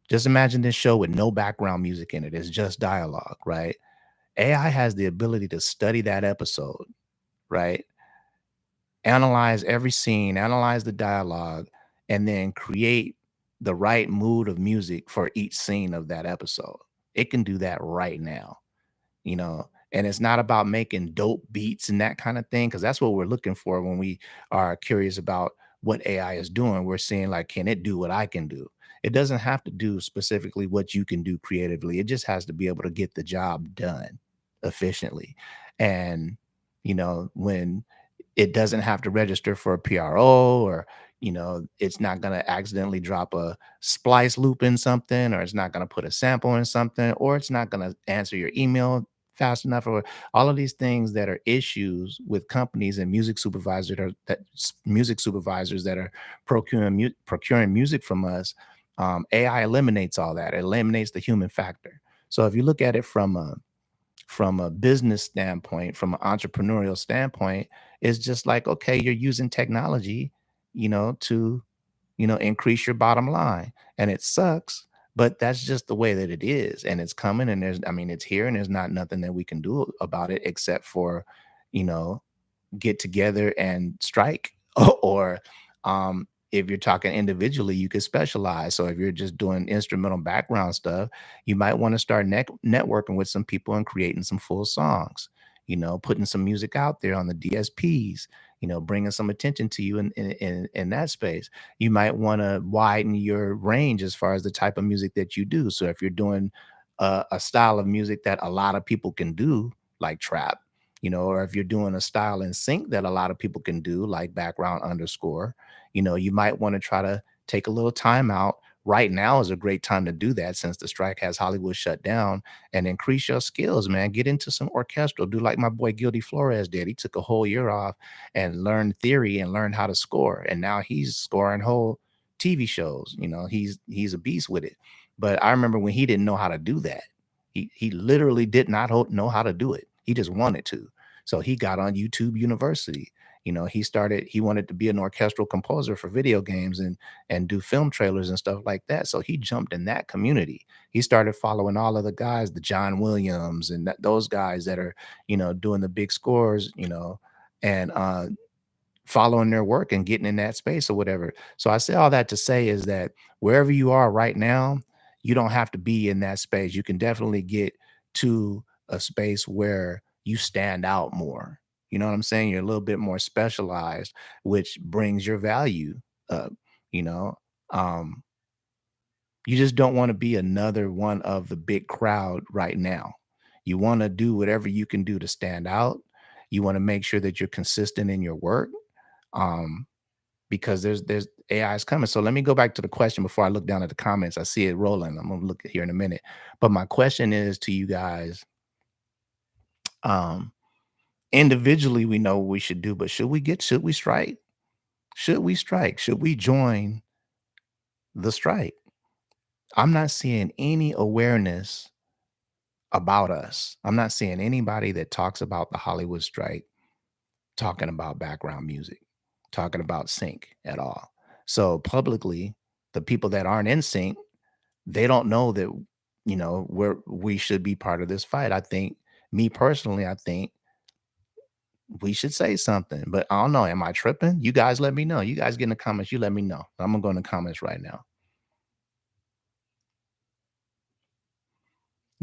S1: just imagine this show with no background music in it. It's just dialogue, right? AI has the ability to study that episode, right? Analyze every scene, analyze the dialogue, and then create the right mood of music for each scene of that episode. It can do that right now, and it's not about making dope beats and that kind of thing, because that's what we're looking for when we are curious about what AI is doing. We're seeing, like, can it do what I can do? It doesn't have to do specifically what you can do creatively. It just has to be able to get the job done efficiently. And when it doesn't have to register for a PRO, or it's not going to accidentally drop a splice loop in something, or it's not going to put a sample in something, or it's not going to answer your email fast enough, or all of these things that are issues with companies and music supervisors that are procuring music from us. AI eliminates all that. It eliminates the human factor. So if you look at it from a business standpoint, from an entrepreneurial standpoint, it's just like, okay, you're using technology, to, increase your bottom line. And it sucks, but that's just the way that it is. And it's coming, and I mean, it's here, and there's not nothing that we can do about it except for, you know, get together and strike or if you're talking individually you could specialize. So if you're just doing instrumental background stuff, you might want to start networking with some people and creating some full songs, putting some music out there on the DSPs, bringing some attention to you in that space. You might want to widen your range as far as the type of music that you do. So if you're doing a style of music that a lot of people can do, like trap, or if you're doing a style in sync that a lot of people can do, like background underscore, you might want to try to take a little time out. Right now is a great time to do that since the strike has Hollywood shut down, and increase your skills, man. Get into some orchestral. Do like my boy Gildy Flores did. He took a whole year off and learned theory and learned how to score. And now he's scoring whole TV shows. He's a beast with it. But I remember when he didn't know how to do that. He literally did not know how to do it. He just wanted to. So he got on YouTube University. He wanted to be an orchestral composer for video games and do film trailers and stuff like that. So he jumped in that community. He started following all of the guys, the John Williams and those guys that are, doing the big scores, and following their work and getting in that space or whatever. So I say all that to say is that wherever you are right now, you don't have to be in that space. You can definitely get to a space where you stand out more. You know what I'm saying? You're a little bit more specialized, which brings your value up, you know. Um, you just don't want to be another one of the big crowd right now. You want to do whatever you can do to stand out. You want to make sure that you're consistent in your work. Um, because there's AI is coming. So let me go back to the question before I look down at the comments. I see it rolling. I'm gonna look here in a minute. But my question is to you guys, um, individually, we know what we should do, but should we strike? Should we strike? Should we join the strike? I'm not seeing any awareness about us. I'm not seeing anybody that talks about the Hollywood strike talking about background music, talking about sync at all. So publicly, the people that aren't in sync, they don't know that, we should be part of this fight. I think, me personally, I think we should say something, but I don't know. Am I tripping? You guys let me know. You guys get in the comments. You let me know. I'm gonna go in the comments right now.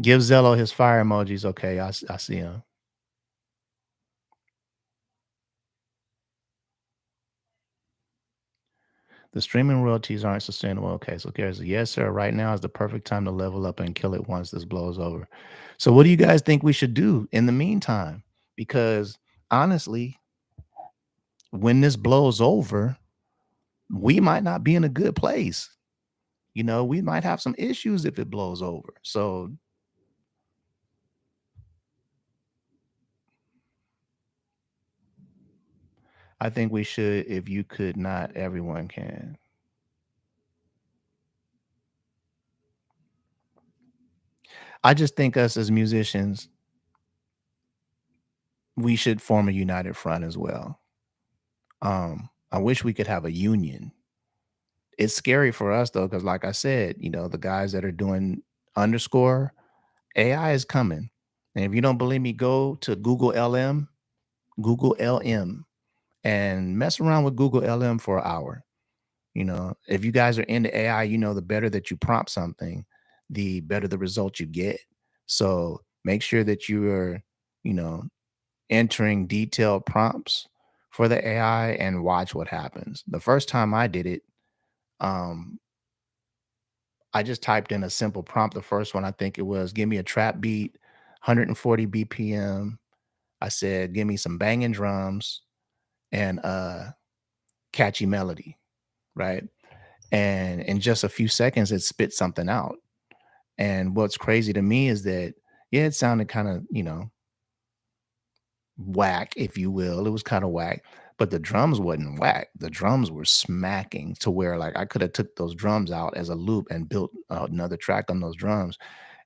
S1: Give Zello his fire emojis. Okay, I see him. The streaming royalties aren't sustainable. Okay, so there's a yes, sir. Right now is the perfect time to level up and kill it once this blows over. So, what do you guys think we should do in the meantime? Because honestly, when this blows over, we might not be in a good place. We might have some issues if it blows over. So, I think we should, if you could not, everyone can. I just think us as musicians, we should form a united front as well. I wish we could have a union. It's scary for us though, because like I said, the guys that are doing underscore, AI is coming. And if you don't believe me, go to Google LM, and mess around with Google LM for an hour. If you guys are into AI, the better that you prompt something, the better the results you get. So make sure that you are, you know, entering detailed prompts for the AI and watch what happens. The first time I did it, um, I just typed in a simple prompt. The first one, I think it was, give me a trap beat, 140 BPM. I said, give me some banging drums and catchy melody, right? And in just a few seconds, it spit something out. And what's crazy to me is that, yeah, it sounded kind of, whack, if you will. It was kind of whack, but the drums wasn't whack. The drums were smacking to where like I could have took those drums out as a loop and built another track on those drums.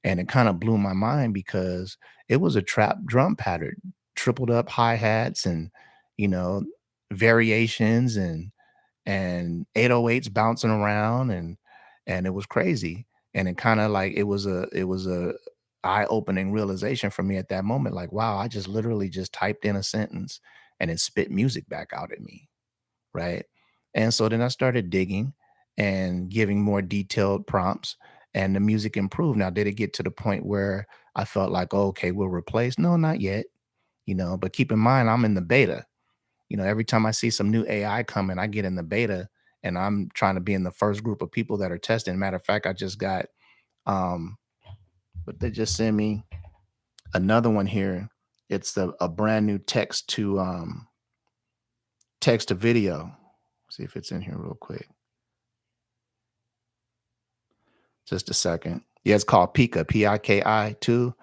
S1: And it kind of blew my mind because it was a trap drum pattern, tripled up hi-hats and, you know, variations and 808s bouncing around and it was crazy. And it kind of like it was a eye-opening realization for me at that moment. Like, wow, I just literally just typed in a sentence and it spit music back out at me, right? And so then I started digging and giving more detailed prompts, and the music improved. Now, did it get to the point where I felt like, oh, okay, we'll replace? No, not yet, but keep in mind, I'm in the beta. Every time I see some new AI coming, I get in the beta and I'm trying to be in the first group of people that are testing. Matter of fact, I just got, um, but they just sent me another one here. It's a brand new text to video. See if it's in here real quick. Just a second. Yeah, it's called Pika, Piki 2.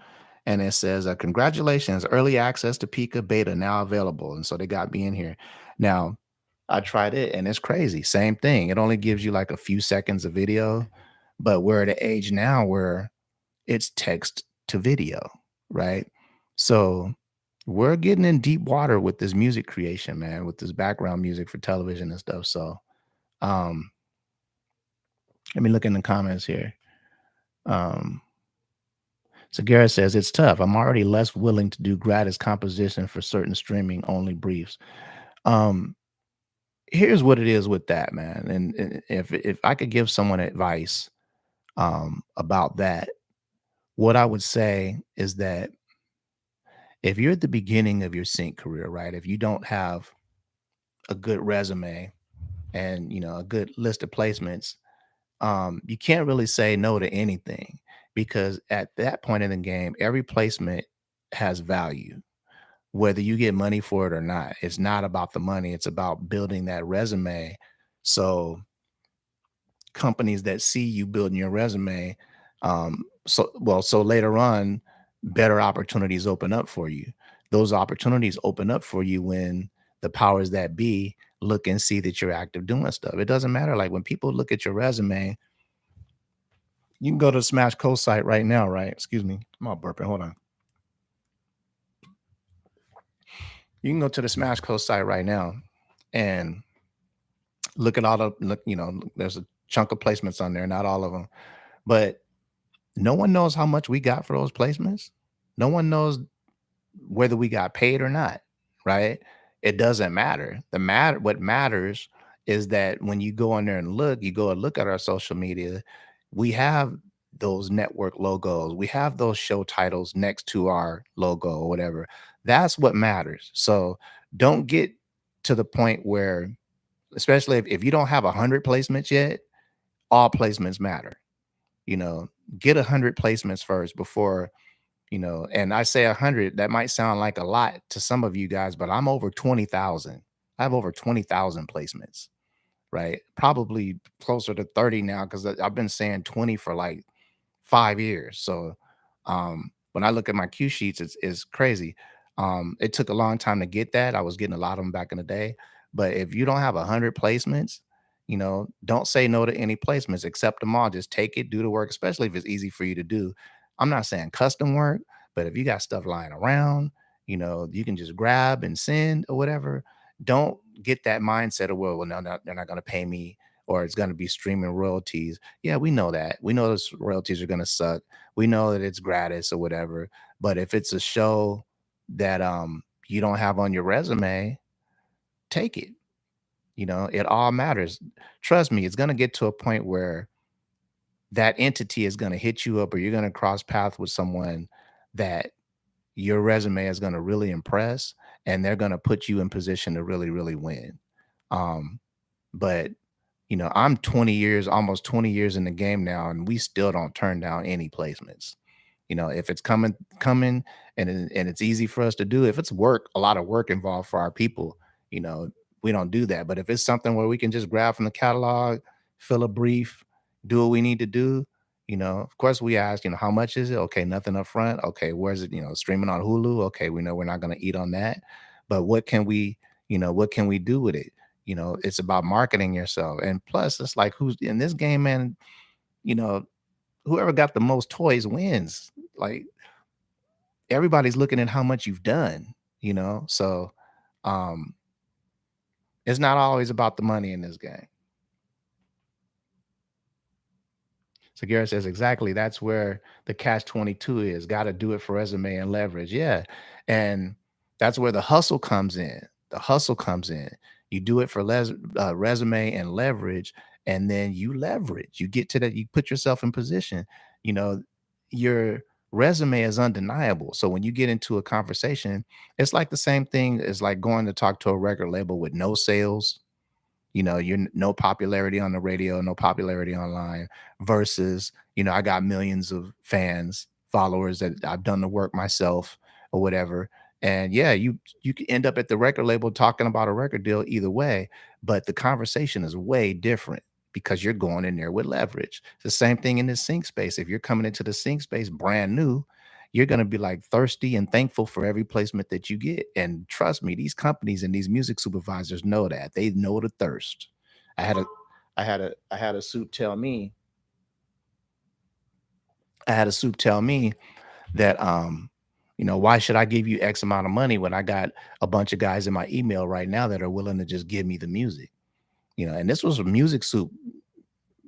S1: And it says, congratulations, early access to Pika beta now available. And so they got me in here. Now, I tried it and it's crazy. Same thing. It only gives you like a few seconds of video, but we're at an age now where it's text to video, right? So we're getting in deep water with this music creation, man, with this background music for television and stuff. So um let me look in the comments here. Um So Garrett says it's tough. I'm already less willing to do gratis composition for certain streaming only briefs. Um, Here's what it is with that, man. And if I could give someone advice about that, what I would say is that if you're at the beginning of your sync career, right? If you don't have a good resume and a good list of placements, you can't really say no to anything because at that point in the game, every placement has value whether you get money for it or not. It's not about the money, it's about building that resume. So companies that see you building your resume, so later on, better opportunities open up for you. Those opportunities open up for you when the powers that be look and see that you're active doing stuff. It doesn't matter. Like when people look at your resume, you can go to the Smash Co site right now, right? Excuse me. I'm all burping. Hold on. You can go to the Smash Co site right now and look at all the there's a chunk of placements on there, not all of them, but no one knows how much we got for those placements. No one knows whether we got paid or not, right? It doesn't matter. What matters is that when you go on there and look, you go and look at our social media, we have those network logos, we have those show titles next to our logo or whatever. That's what matters. So don't get to the point where, especially if you don't have 100 placements yet, all placements matter. You know, get 100 placements first before, and I say 100, that might sound like a lot to some of you guys, but I'm over 20,000. I have over 20,000 placements, right? Probably closer to 30 now because I've been saying 20 for like 5 years. So when I look at my Q sheets, it's crazy. It took a long time to get that. I was getting a lot of them back in the day. But if you don't have 100 placements, don't say no to any placements, accept them all. Just take it, do the work, especially if it's easy for you to do. I'm not saying custom work, but if you got stuff lying around, you can just grab and send or whatever. Don't get that mindset of, well, no, no, they're not going to pay me or it's going to be streaming royalties. Yeah, we know that. We know those royalties are going to suck. We know that it's gratis or whatever. But if it's a show that you don't have on your resume, take it. It all matters. Trust me, it's going to get to a point where that entity is going to hit you up or you're going to cross paths with someone that your resume is going to really impress and they're going to put you in position to really, really win. Um, but I'm 20 years, almost 20 years in the game now, and we still don't turn down any placements. If it's coming, and it's easy for us to do. If it's work, a lot of work involved for our people, you know, we don't do that. But if it's something where we can just grab from the catalog, fill a brief, do what we need to do, of course we ask, how much is it? Okay, nothing up front. Okay, where's it? Streaming on Hulu. Okay, we know we're not going to eat on that. But what can we do with it? It's about marketing yourself. And plus, it's like who's in this game, man, you know, whoever got the most toys wins. Like everybody's looking at how much you've done. So um it's not always about the money in this game. So Garrett says exactly that's where the catch 22 is. Got to do it for resume and leverage. Yeah. And that's where the hustle comes in. the hustle comes in. You do it for resume and leverage, and then you leverage. You get to that. You put yourself in position. You know, your resume is undeniable. So when you get into a conversation, it's like the same thing as like going to talk to a record label with no sales. You're no popularity on the radio, no popularity online versus, I got millions of fans, followers that I've done the work myself or whatever. And yeah, you can end up at the record label talking about a record deal either way, but the conversation is way different because you're going in there with leverage. It's the same thing in the sync space. If you're coming into the sync space brand new, you're going to be like thirsty and thankful for every placement that you get. And trust me, these companies and these music supervisors know that. They know the thirst. I had a I had a suit tell me, I had a suit tell me that why should I give you X amount of money when I got a bunch of guys in my email right now that are willing to just give me the music? And this was a music soup,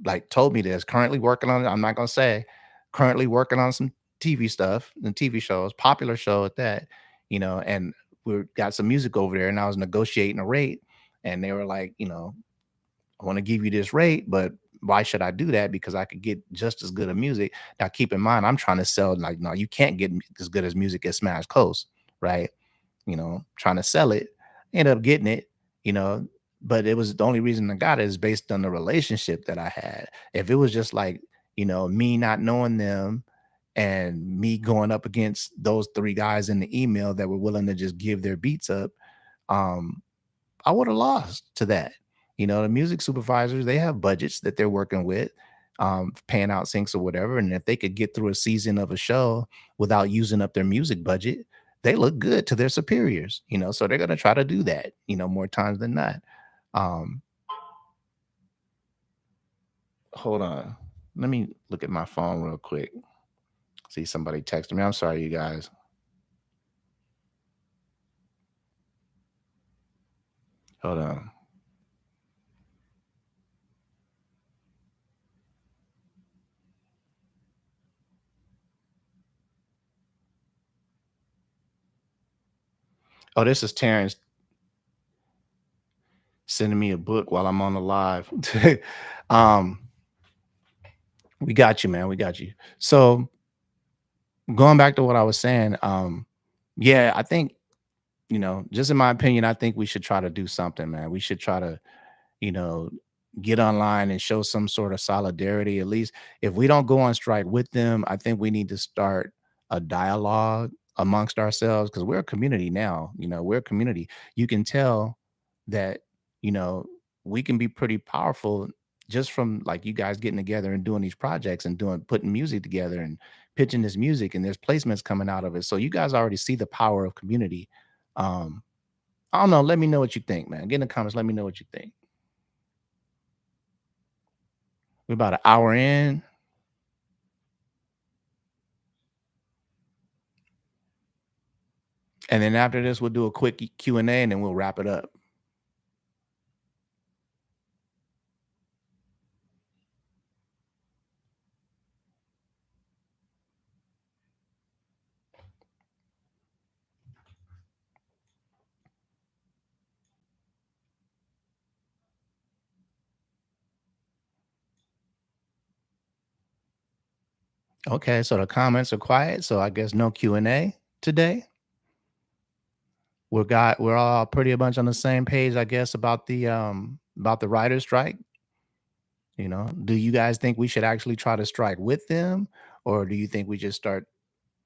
S1: like told me this, currently working on it. I'm not gonna say currently working on some TV stuff and TV shows, popular show at that, and we got some music over there and I was negotiating a rate and they were like, I want to give you this rate, but why should I do that? Because I could get just as good of music. Now, keep in mind, I'm trying to sell, like, no, you can't get as good as music as Smash Coast, right? Trying to sell it, end up getting it, you know, but it was the only reason I got it is based on the relationship that I had. If it was just like, me not knowing them and me going up against those three guys in the email that were willing to just give their beats up, um, I would have lost to that. The music supervisors, they have budgets that they're working with, paying out syncs or whatever. And if they could get through a season of a show without using up their music budget, they look good to their superiors, so they're going to try to do that, more times than not. Um, Hold on. Let me look at my phone real quick. See somebody texting me. I'm sorry, you guys. Hold on. Oh, this is Terrence sending me a book while I'm on the live. um, we got you, man. We got you. So going back to what I was saying, yeah, I think, just in my opinion, I think we should try to do something, man. We should try to, you know, get online and show some sort of solidarity. At least if we don't go on strike with them, I think we need to start a dialogue amongst ourselves because we're a community now. We're a community. You can tell that, you know, we can be pretty powerful just from like you guys getting together and doing these projects and putting music together and pitching this music and there's placements coming out of it. So you guys already see the power of community. Um, I don't know. Let me know what you think, man. Get in the comments. Let me know what you think. We're about an hour in. And then after this, we'll do a quick Q&A and then we'll wrap it up. Okay, so the comments are quiet, so I guess no Q&A today. We're all pretty much on the same page, I guess, about the writer's strike. Do you guys think we should actually try to strike with them, or do you think we just start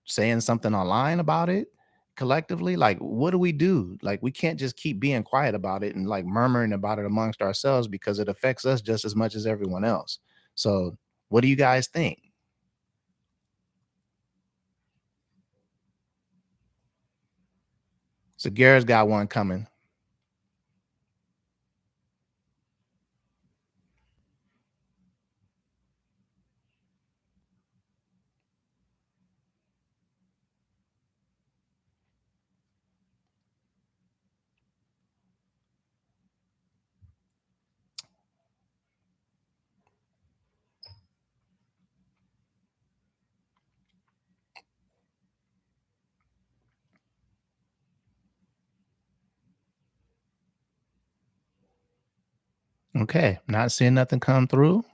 S1: saying something online about it collectively? Like, what do we do? Like, we can't just keep being quiet about it and like murmuring about it amongst ourselves because it affects us just as much as everyone else. So, what do you guys think? So, Garrett's got one coming. Okay, not seeing nothing come through.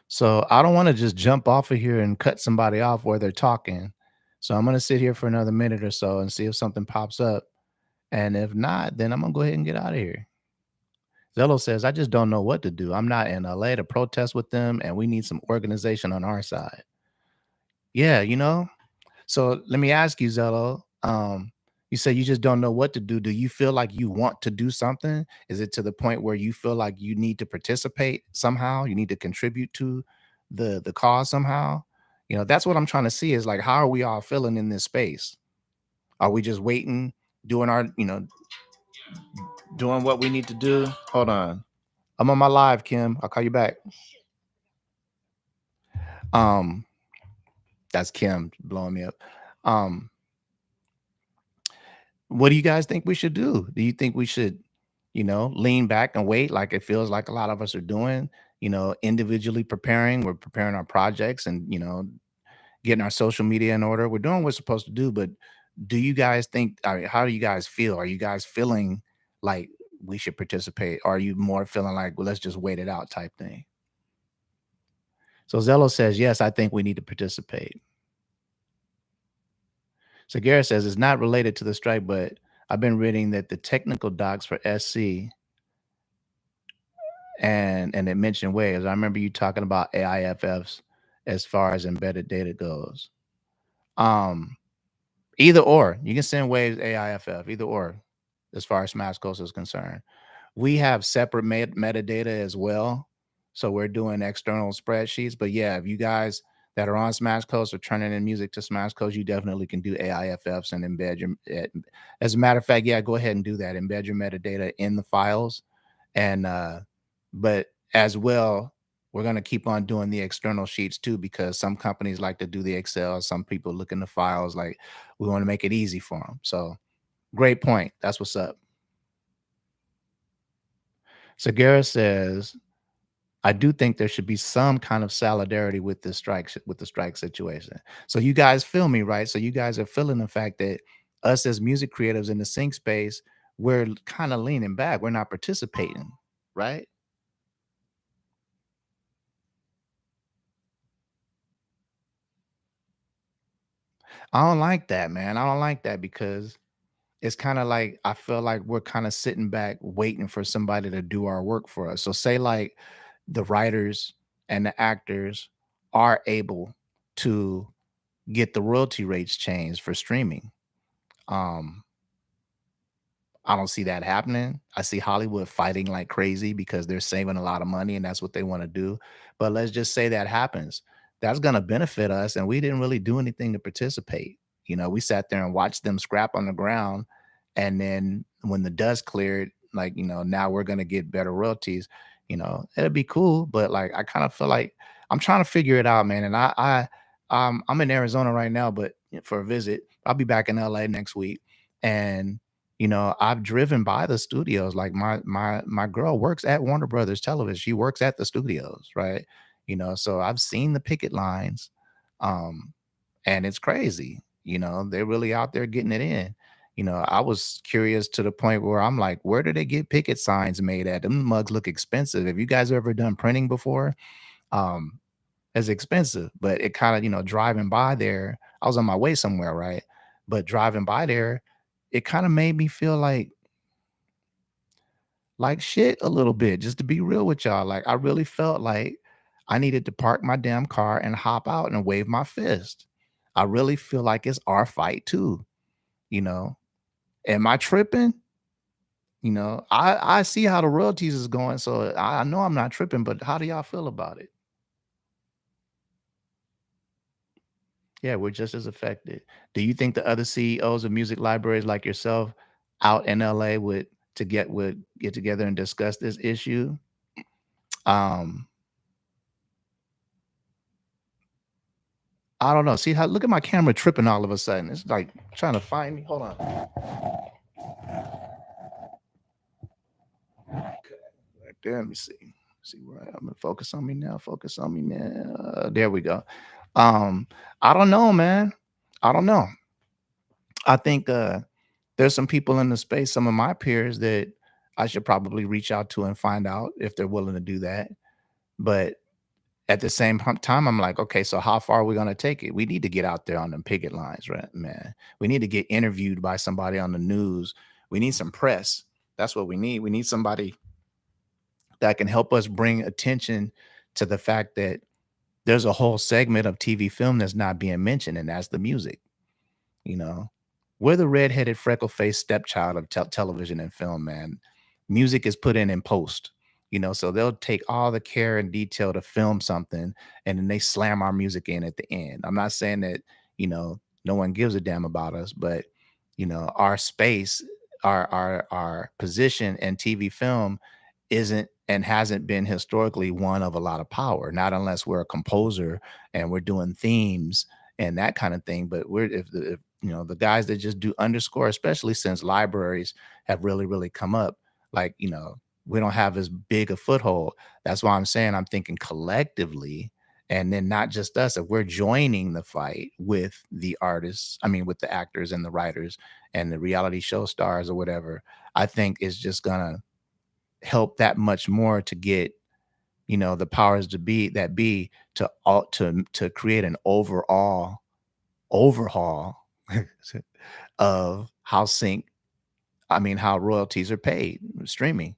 S1: So I don't want to just jump off of here and cut somebody off where they're talking. So I'm going to sit here for another minute or so and see if something pops up. And if not, then I'm going to go ahead and get out of here. Zello says, I just don't know what to do. I'm not in LA to protest with them, and we need some organization on our side. Yeah, so let me ask you, Zello. You say you just don't know what to do. Do you feel like you want to do something? Is it to the point where you feel like you need to participate somehow? You need to contribute to the cause somehow? That's what I'm trying to see is like how are we all feeling in this space? Are we just waiting, doing doing what we need to do? Hold on. I'm on my live, Kim. I'll call you back. Um, that's Kim blowing me up. Um, What do you guys think we should do? Do you think we should, lean back and wait like it feels like a lot of us are doing, individually preparing? We're preparing our projects and, getting our social media in order. We're doing what we're supposed to do, but do you guys think, I mean, how do you guys feel? Are you guys feeling like we should participate? Or are you more feeling like, well, let's just wait it out type thing? So Zello says, yes, I think we need to participate. So Garrett says it's not related to the strike, but I've been reading that the technical docs for SC and it mentioned waves. I remember you talking about AIFFs as far as embedded data goes. Um, Either or, you can send waves AIFF, either or, as far as Smash Coast is concerned. We have separate metadata as well. So we're doing external spreadsheets. But yeah, if you guys that are on Smash Coast or turning in music to Smash Coast, you definitely can do AIFFs and embed your. As a matter of fact, yeah, go ahead and do that. Embed your metadata in the files, and but as well, we're going to keep on doing the external sheets too because some companies like to do the Excel. Some people look in the files. Like we want to make it easy for them. So great point. That's what's up. Sagara says, I do think there should be some kind of solidarity with the strike situation. So you guys feel me, right? So you guys are feeling the fact that us as music creatives in the sync space, we're kind of leaning back. We're not participating, right? I don't like that, man. I don't like that because it's kind of like I feel like we're kind of sitting back waiting for somebody to do our work for us. So say like the writers and the actors are able to get the royalty rates changed for streaming. Um, I don't see that happening. I see Hollywood fighting like crazy because they're saving a lot of money and that's what they want to do. But let's just say that happens. That's going to benefit us. And we didn't really do anything to participate. We sat there and watched them scrap on the ground. And then when the dust cleared, like, now we're going to get better royalties. It'd be cool. But like, I kind of feel like I'm trying to figure it out, man. And I'm in Arizona right now, but for a visit, I'll be back in LA next week. And I've driven by the studios. Like my girl works at Warner Brothers Television. She works at the studios, right? So I've seen the picket lines, um, and it's crazy. They're really out there getting it in. I was curious to the point where I'm like, where do they get picket signs made at? Them mugs look expensive. Have you guys ever done printing before? Um, it's expensive, but it kind of, driving by there, I was on my way somewhere, right? But driving by there, it kind of made me feel like shit a little bit, just to be real with y'all. Like I really felt like I needed to park my damn car and hop out and wave my fist. I really feel like it's our fight too, you know. Am I tripping? I see how the royalties is going, so I know I'm not tripping, but how do y'all feel about it? Yeah, we're just as affected. Do you think the other CEOs of music libraries like yourself out in LA would get together and discuss this issue? Um, I don't know. See how look at my camera tripping all of a sudden. It's like trying to find me. Hold on. Right there. Let me see. See where I am. I'm gonna focus on me now. Focus on me now. There we go. Um, I don't know, man. I don't know. I think there's some people in the space, some of my peers that I should probably reach out to and find out if they're willing to do that. But at the same time, I'm like, okay, so how far are we gonna take it? We need to get out there on them picket lines, right, man? We need to get interviewed by somebody on the news. We need some press. That's what we need. We need somebody that can help us bring attention to the fact that there's a whole segment of TV film that's not being mentioned, and that's the music. You know, we're the redheaded, freckle-faced stepchild of television and film, man. Music is put in post, so they'll take all the care and detail to film something, and then they slam our music in at the end. I'm not saying that, no one gives a damn about us, but our space, our position in TV film isn't and hasn't been historically one of a lot of power, not unless we're a composer and we're doing themes and that kind of thing. But we're if the guys that just do underscore, especially since libraries have really come up, like, we don't have as big a foothold. That's why I'm saying I'm thinking collectively, and then not just us. If we're joining the fight with the artists, I mean with the actors and the writers and the reality show stars or whatever, I think it's just gonna help that much more to get, the powers to be that be to all to create an overall overhaul of how sync I mean, how royalties are paid streaming,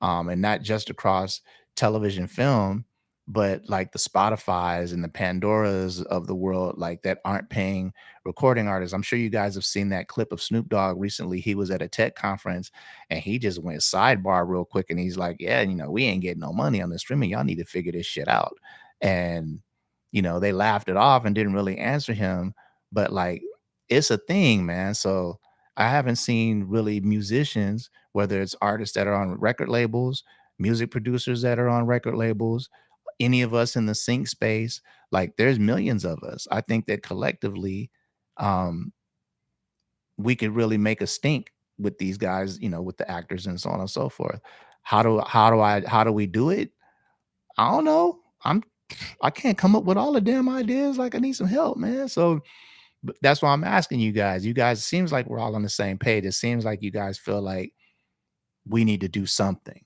S1: and not just across television, film, but like the Spotify's and the Pandoras of the world, like that aren't paying recording artists. I'm sure you guys have seen that clip of Snoop Dogg recently. He was at a tech conference and he just went sidebar real quick and he's like, "Yeah, we ain't getting no money on the streaming. Y'all need to figure this shit out." And they laughed it off and didn't really answer him, but like it's a thing, man. So I haven't seen really musicians, whether it's artists that are on record labels, music producers that are on record labels, any of us in the sync space, like there's millions of us. I think that collectively, um, we could really make a stink with these guys, with the actors and so on and so forth. How do we do it? I don't know. I can't come up with all the damn ideas. Like I need some help, man. So but that's why I'm asking you guys. You guys, it seems like we're all on the same page. It seems like you guys feel like we need to do something.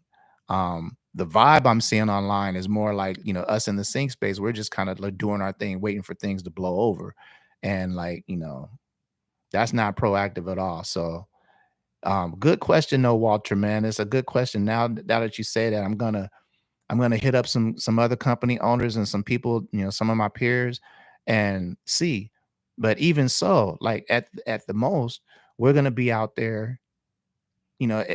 S1: The vibe I'm seeing online is more like, us in the sync space, we're just kind of like doing our thing, waiting for things to blow over. And like, that's not proactive at all. So good question though, Walter, man. It's a good question. Now that you say that, I'm gonna hit up some other company owners and some people, some of my peers and see. But even so, like at the most, we're gonna be out there,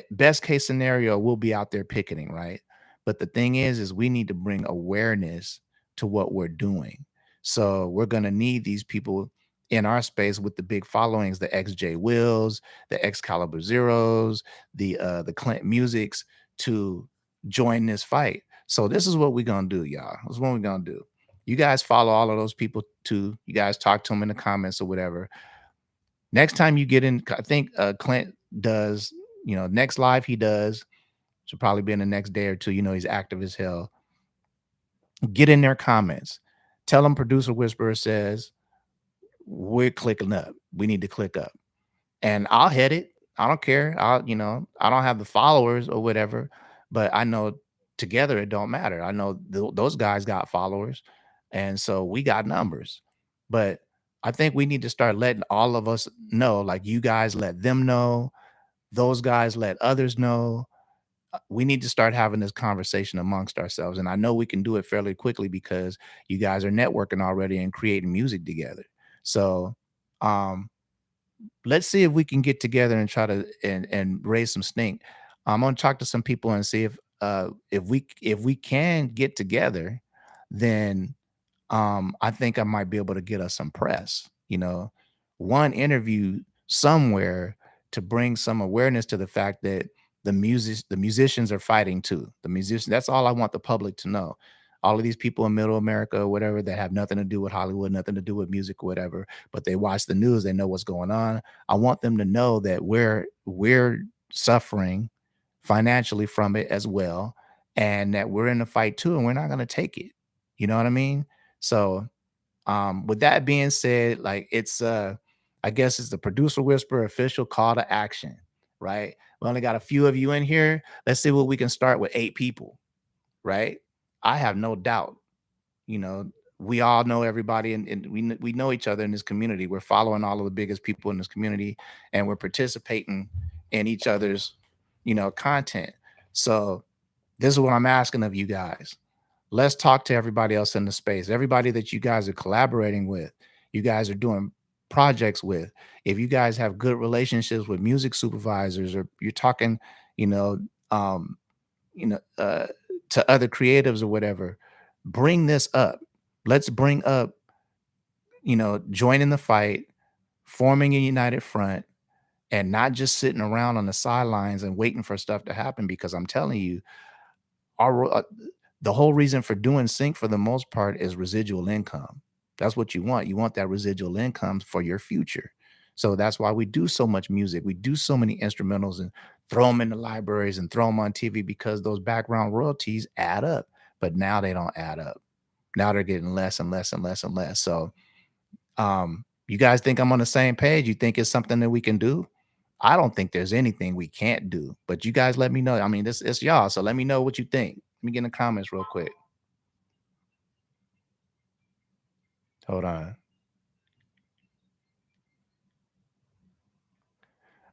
S1: best case scenario, we'll be out there picketing, right? But the thing is we need to bring awareness to what we're doing. So we're gonna need these people in our space with the big followings, the XJ Wills, the Excalibur Zeros, the Clint Musics to join this fight. So this is what we're gonna do, y'all. This is what we're gonna do. You guys follow all of those people too. You guys talk to them in the comments or whatever. Next time you get in, I think Clint does, next live he does, should probably be in the next day or two. He's active as hell. Get in their comments. Tell them producer Whisperer says, we're clicking up. We need to click up. And I'll hit it. I don't care. I don't have the followers or whatever, but I know together it don't matter. I know those guys got followers, and so we got numbers. But I think we need to start letting all of us know, like you guys let them know, those guys let others know. We need to start having this conversation amongst ourselves, and I know we can do it fairly quickly because you guys are networking already and creating music together. So, um, let's see if we can get together and try to and raise some stink. I'm gonna talk to some people and see if we can get together, then I think I might be able to get us some press, one interview somewhere to bring some awareness to the fact that the musicians are fighting too. The musicians, that's all I want the public to know. All of these people in middle America or whatever that have nothing to do with Hollywood, nothing to do with music or whatever, but they watch the news, they know what's going on. I want them to know that we're suffering financially from it as well, and that we're in the fight too, and we're not gonna take it. You know what I mean? So with that being said, like I guess it's the producer whisper official call to action, right? We only got a few of you in here. Let's see what we can start with 8 people, right? I have no doubt, you know, we all know everybody and we know each other in this community. We're following all of the biggest people in this community and we're participating in each other's, content. So this is what I'm asking of you guys. Let's talk to everybody else in the space, everybody that you guys are collaborating with, you guys are doing projects with. If you guys have good relationships with music supervisors or you're talking, you know, um, you know, uh, to other creatives or whatever, bring this up. Let's bring up, joining the fight, forming a united front, and not just sitting around on the sidelines and waiting for stuff to happen. Because I'm telling you, our the whole reason for doing sync for the most part is residual income. That's what you want. You want that residual income for your future. So that's why we do so much music. We do so many instrumentals and throw them in the libraries and throw them on TV because those background royalties add up. But now they don't add up. Now they're getting less and less and less and less. So you guys think I'm on the same page? You think it's something that we can do? I don't think there's anything we can't do, but you guys let me know. I mean, this it's y'all, so let me know what you think. Let me get in the comments real quick. Hold on.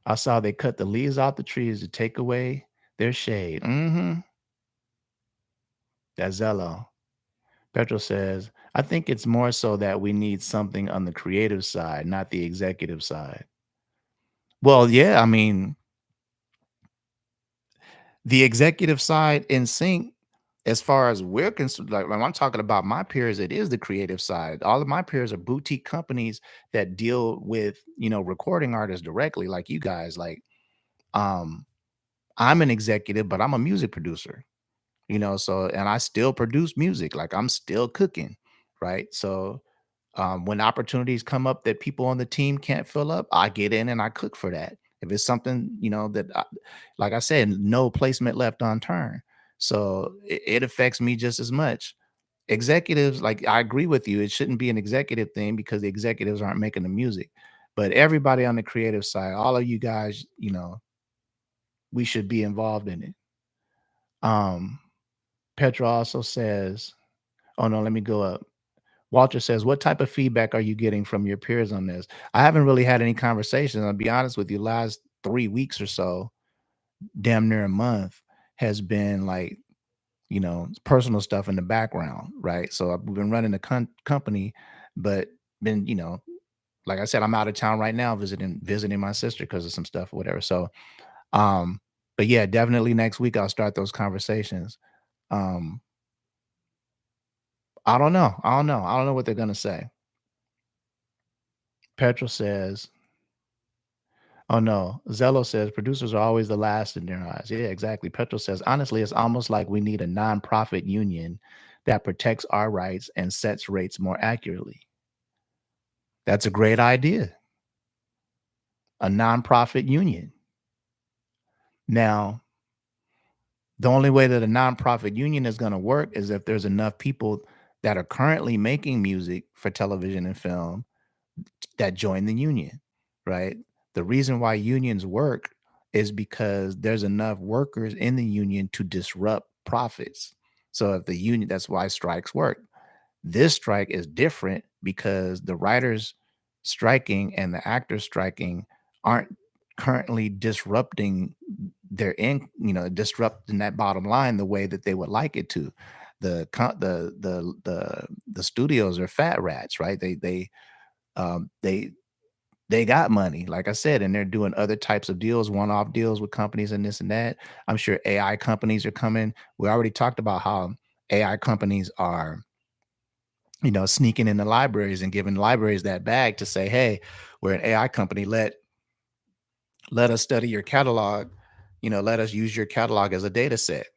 S1: I saw they cut the leaves off the trees to take away their shade. That's Zello. Petro says, I think it's more so that we need something on the creative side, not the executive side. Well, yeah, I mean, the executive side in sync, as far as we're concerned, like when I'm talking about my peers, it is the creative side. All of my peers are boutique companies that deal with, recording artists directly, like you guys. Like, um, I'm an executive, but I'm a music producer, so and I still produce music, like I'm still cooking, right? So when opportunities come up that people on the team can't fill up, I get in and I cook for that. If it's something, like I said, no placement left unturned. So it affects me just as much. Executives, like I agree with you, it shouldn't be an executive thing because the executives aren't making the music. But everybody on the creative side, all of you guys, we should be involved in it. Um, Petra also says, oh no, let me go up. Walter says, what type of feedback are you getting from your peers on this? I haven't really had any conversations. I'll be honest with you, last 3 weeks or so, damn near a month, has been like, personal stuff in the background, right? So I've been running the company, but been, like I said, I'm out of town right now visiting my sister because of some stuff or whatever. So, um, but yeah, definitely next week I'll start those conversations. Um, I don't know. I don't know. I don't know what they're gonna say. Petrol says, oh no. Zello says producers are always the last in their eyes. Yeah, exactly. Petrol says, honestly, it's almost like we need a nonprofit union that protects our rights and sets rates more accurately. That's a great idea. A nonprofit union. Now, the only way that a nonprofit union is going to work is if there's enough people that are currently making music for television and film that join the union, right? The reason why unions work is because there's enough workers in the union to disrupt profits. So if the union, that's why strikes work. This strike is different because the writers striking and the actors striking aren't currently disrupting disrupting that bottom line the way that they would like it to. The studios are fat rats, right? They got money, like I said, and they're doing other types of deals, one-off deals with companies and this and that. I'm sure AI companies are coming. We already talked about how AI companies are, sneaking in the libraries and giving libraries that bag to say, hey, we're an AI company. Let us study your catalog, let us use your catalog as a data set.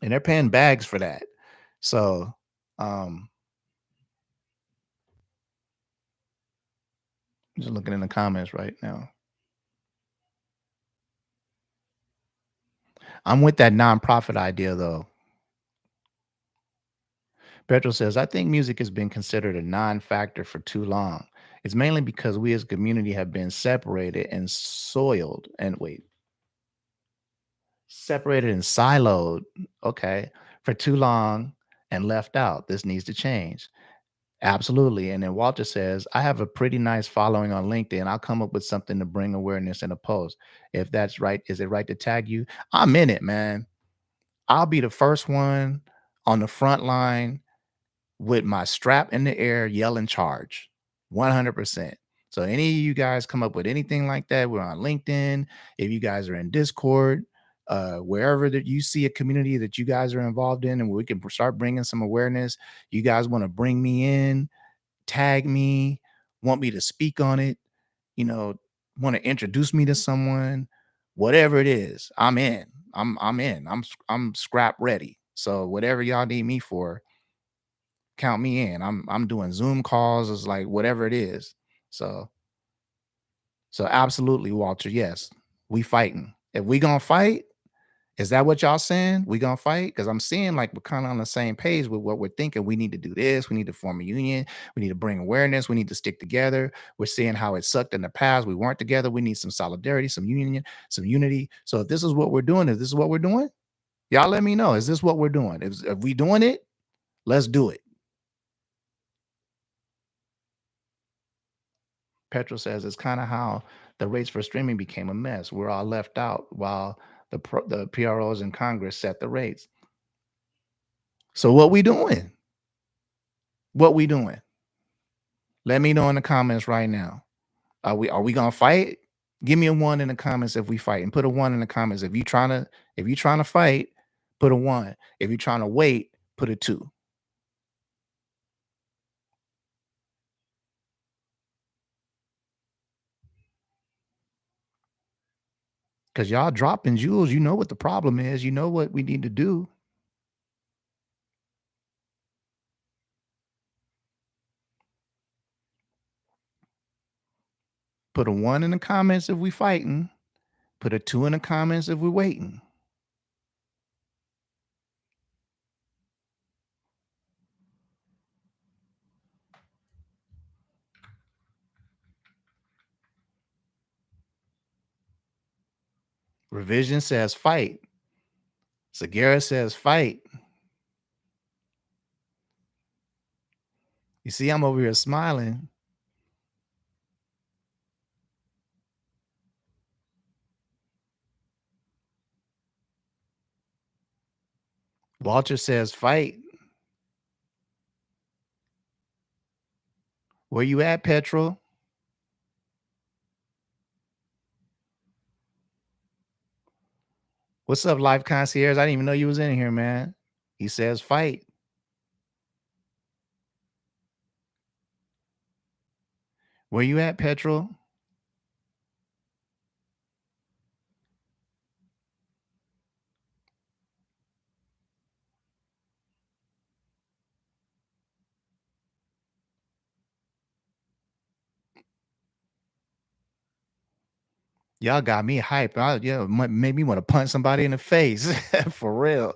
S1: And they're paying bags for that. So um just looking in the comments right now. I'm with that nonprofit idea though. Petro says, I think music has been considered a non factor for too long. It's mainly because we as a community have been separated and soiled and wait, separated and siloed, okay, for too long and left out. This needs to change. Absolutely. And then Walter says, I have a pretty nice following on LinkedIn. I'll come up with something to bring awareness in a post. If that's right, is it right to tag you? I'm in it, man. I'll be the first one on the front line with my strap in the air yelling charge 100%. So any of you guys come up with anything like that, we're on LinkedIn. If you guys are in Discord, wherever that you see a community that you guys are involved in and we can start bringing some awareness, you guys want to bring me in, tag me, want me to speak on it, you know, want to introduce me to someone, whatever it is, I'm in. I'm in. I'm scrap ready. So whatever y'all need me for, count me in. I'm doing Zoom calls, is like whatever it is. So absolutely, Walter. Yes, we fighting. If we gonna fight, is that what y'all saying? We gonna fight? Because I'm seeing like we're kind of on the same page with what we're thinking. We need to do this. We need to form a union. We need to bring awareness. We need to stick together. We're seeing how it sucked in the past. We weren't together. We need some solidarity, some union, some unity. So if this is what we're doing, is this what we're doing? Y'all let me know. Is this what we're doing? If we doing it, let's do it. Petrol says it's kind of how the rates for streaming became a mess. We're all left out while the PROs in Congress set the rates. So what we doing? What we doing? Let me know in the comments right now. Are we gonna fight? Give me a one in the comments if we fight, and put a one in the comments if you trying to fight. Put a one. If you're trying to wait, put a two. Cause y'all dropping jewels. You know what the problem is. You know what we need to do. Put a one in the comments if we fighting. Put a two in the comments if we're waiting. Revision says fight. Segura says fight. You see, I'm over here smiling. Walter says fight. Where you at, Petrol? What's up, Life Concierge? I didn't even know you was in here, man. He says fight. Where you at, Petrol? Y'all got me hyped. Yeah, made me want to punch somebody in the face for real.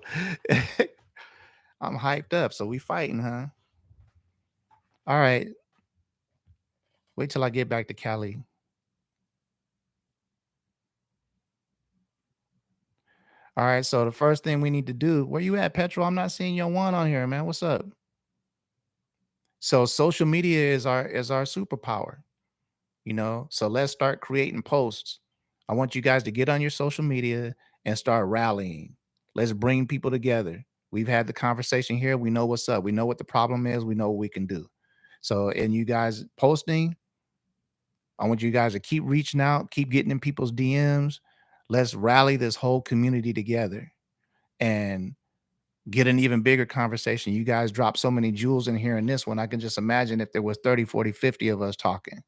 S1: I'm hyped up. So we fighting, huh? All right. Wait till I get back to Cali. All right. So the first thing we need to do, where you at, Petrol? I'm not seeing your one on here, man. What's up? So social media is our superpower. So let's start creating posts. I want you guys to get on your social media and start rallying. Let's bring people together. We've had the conversation here. We know what's up. We know what the problem is. We know what we can do. So, and you guys posting, I want you guys to keep reaching out, keep getting in people's DMs. Let's rally this whole community together and get an even bigger conversation. You guys drop so many jewels in here in this one. I can just imagine if there was 30, 40, 50 of us talking,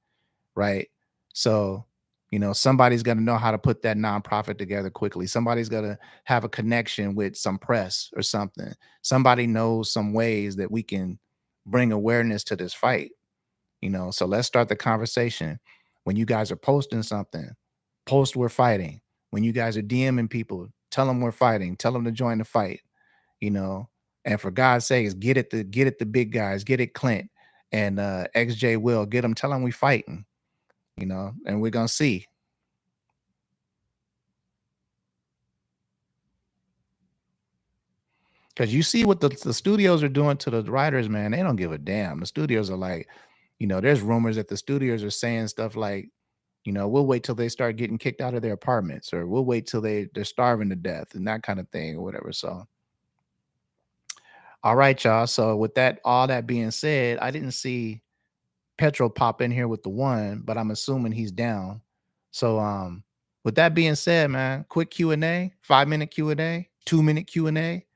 S1: right? So, somebody's going to know how to put that nonprofit together quickly. Somebody's going to have a connection with some press or something. Somebody knows some ways that we can bring awareness to this fight. So let's start the conversation. When you guys are posting something, post we're fighting. When you guys are DMing people, tell them we're fighting. Tell them to join the fight. you know and for God's sakes, get it the big guys, get it Clint, and XJ will get him. Tell him we fighting, and we're gonna see. Because you see what the studios are doing to the writers, man. They don't give a damn. The studios are like, there's rumors that the studios are saying stuff like, we'll wait till they start getting kicked out of their apartments, or we'll wait till they're starving to death and that kind of thing, or whatever. So, all right, y'all. So with that, all that being said, I didn't see Petro pop in here with the one, but I'm assuming he's down. So, with that being said, man, quick Q&A, 5-minute Q&A, 2-minute Q&A,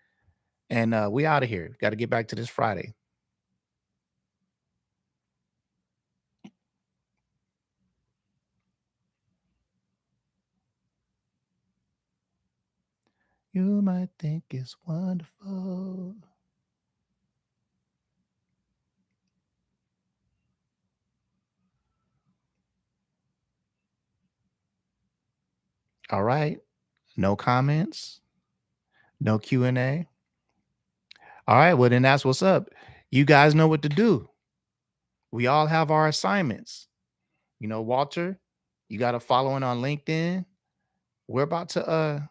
S1: and we out of here. Got to get back to this Friday. You might think it's wonderful. All right. No comments, no Q&A. All right. Well, then that's what's up. You guys know what to do. We all have our assignments. Walter, you got a following on LinkedIn. We're about to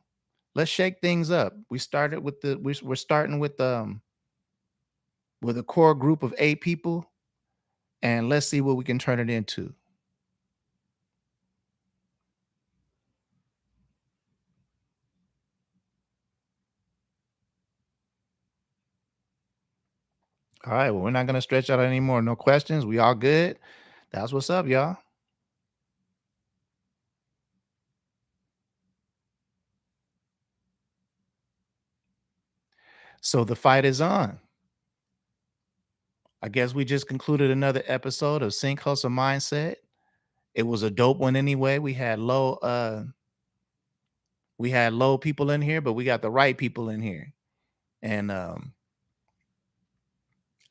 S1: let's shake things up. We started with we're starting with a core group of 8 people, and let's see what we can turn it into. All right. Well, we're not gonna stretch out anymore. No questions. We all good. That's what's up, y'all. So the fight is on. I guess we just concluded another episode of Sync Hustle Mindset. It was a dope one anyway. We had low people in here, but we got the right people in here. And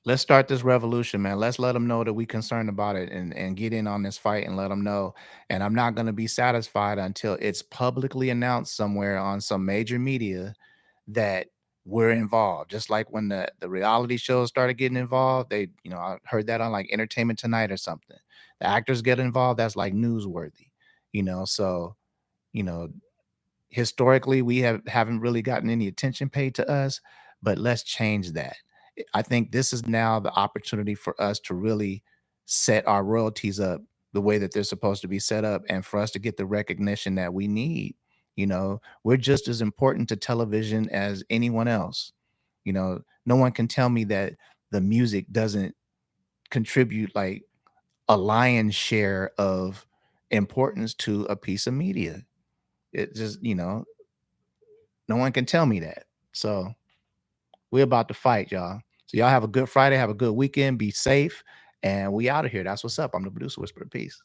S1: let's start this revolution, man. Let's let them know that we concerned about it, and get in on this fight and let them know. And I'm not going to be satisfied until it's publicly announced somewhere on some major media that we're involved. Just like when the reality shows started getting involved, I heard that on like Entertainment Tonight or something. The actors get involved, that's like newsworthy, so, you know, historically we haven't really gotten any attention paid to us, but let's change that. I think this is now the opportunity for us to really set our royalties up the way that they're supposed to be set up, and for us to get the recognition that we need. We're just as important to television as anyone else. No one can tell me that the music doesn't contribute like a lion's share of importance to a piece of media. It just, no one can tell me that. So we're about to fight, y'all. So y'all have a good Friday, have a good weekend, be safe, and we out of here. That's what's up. I'm the producer whisperer. Peace.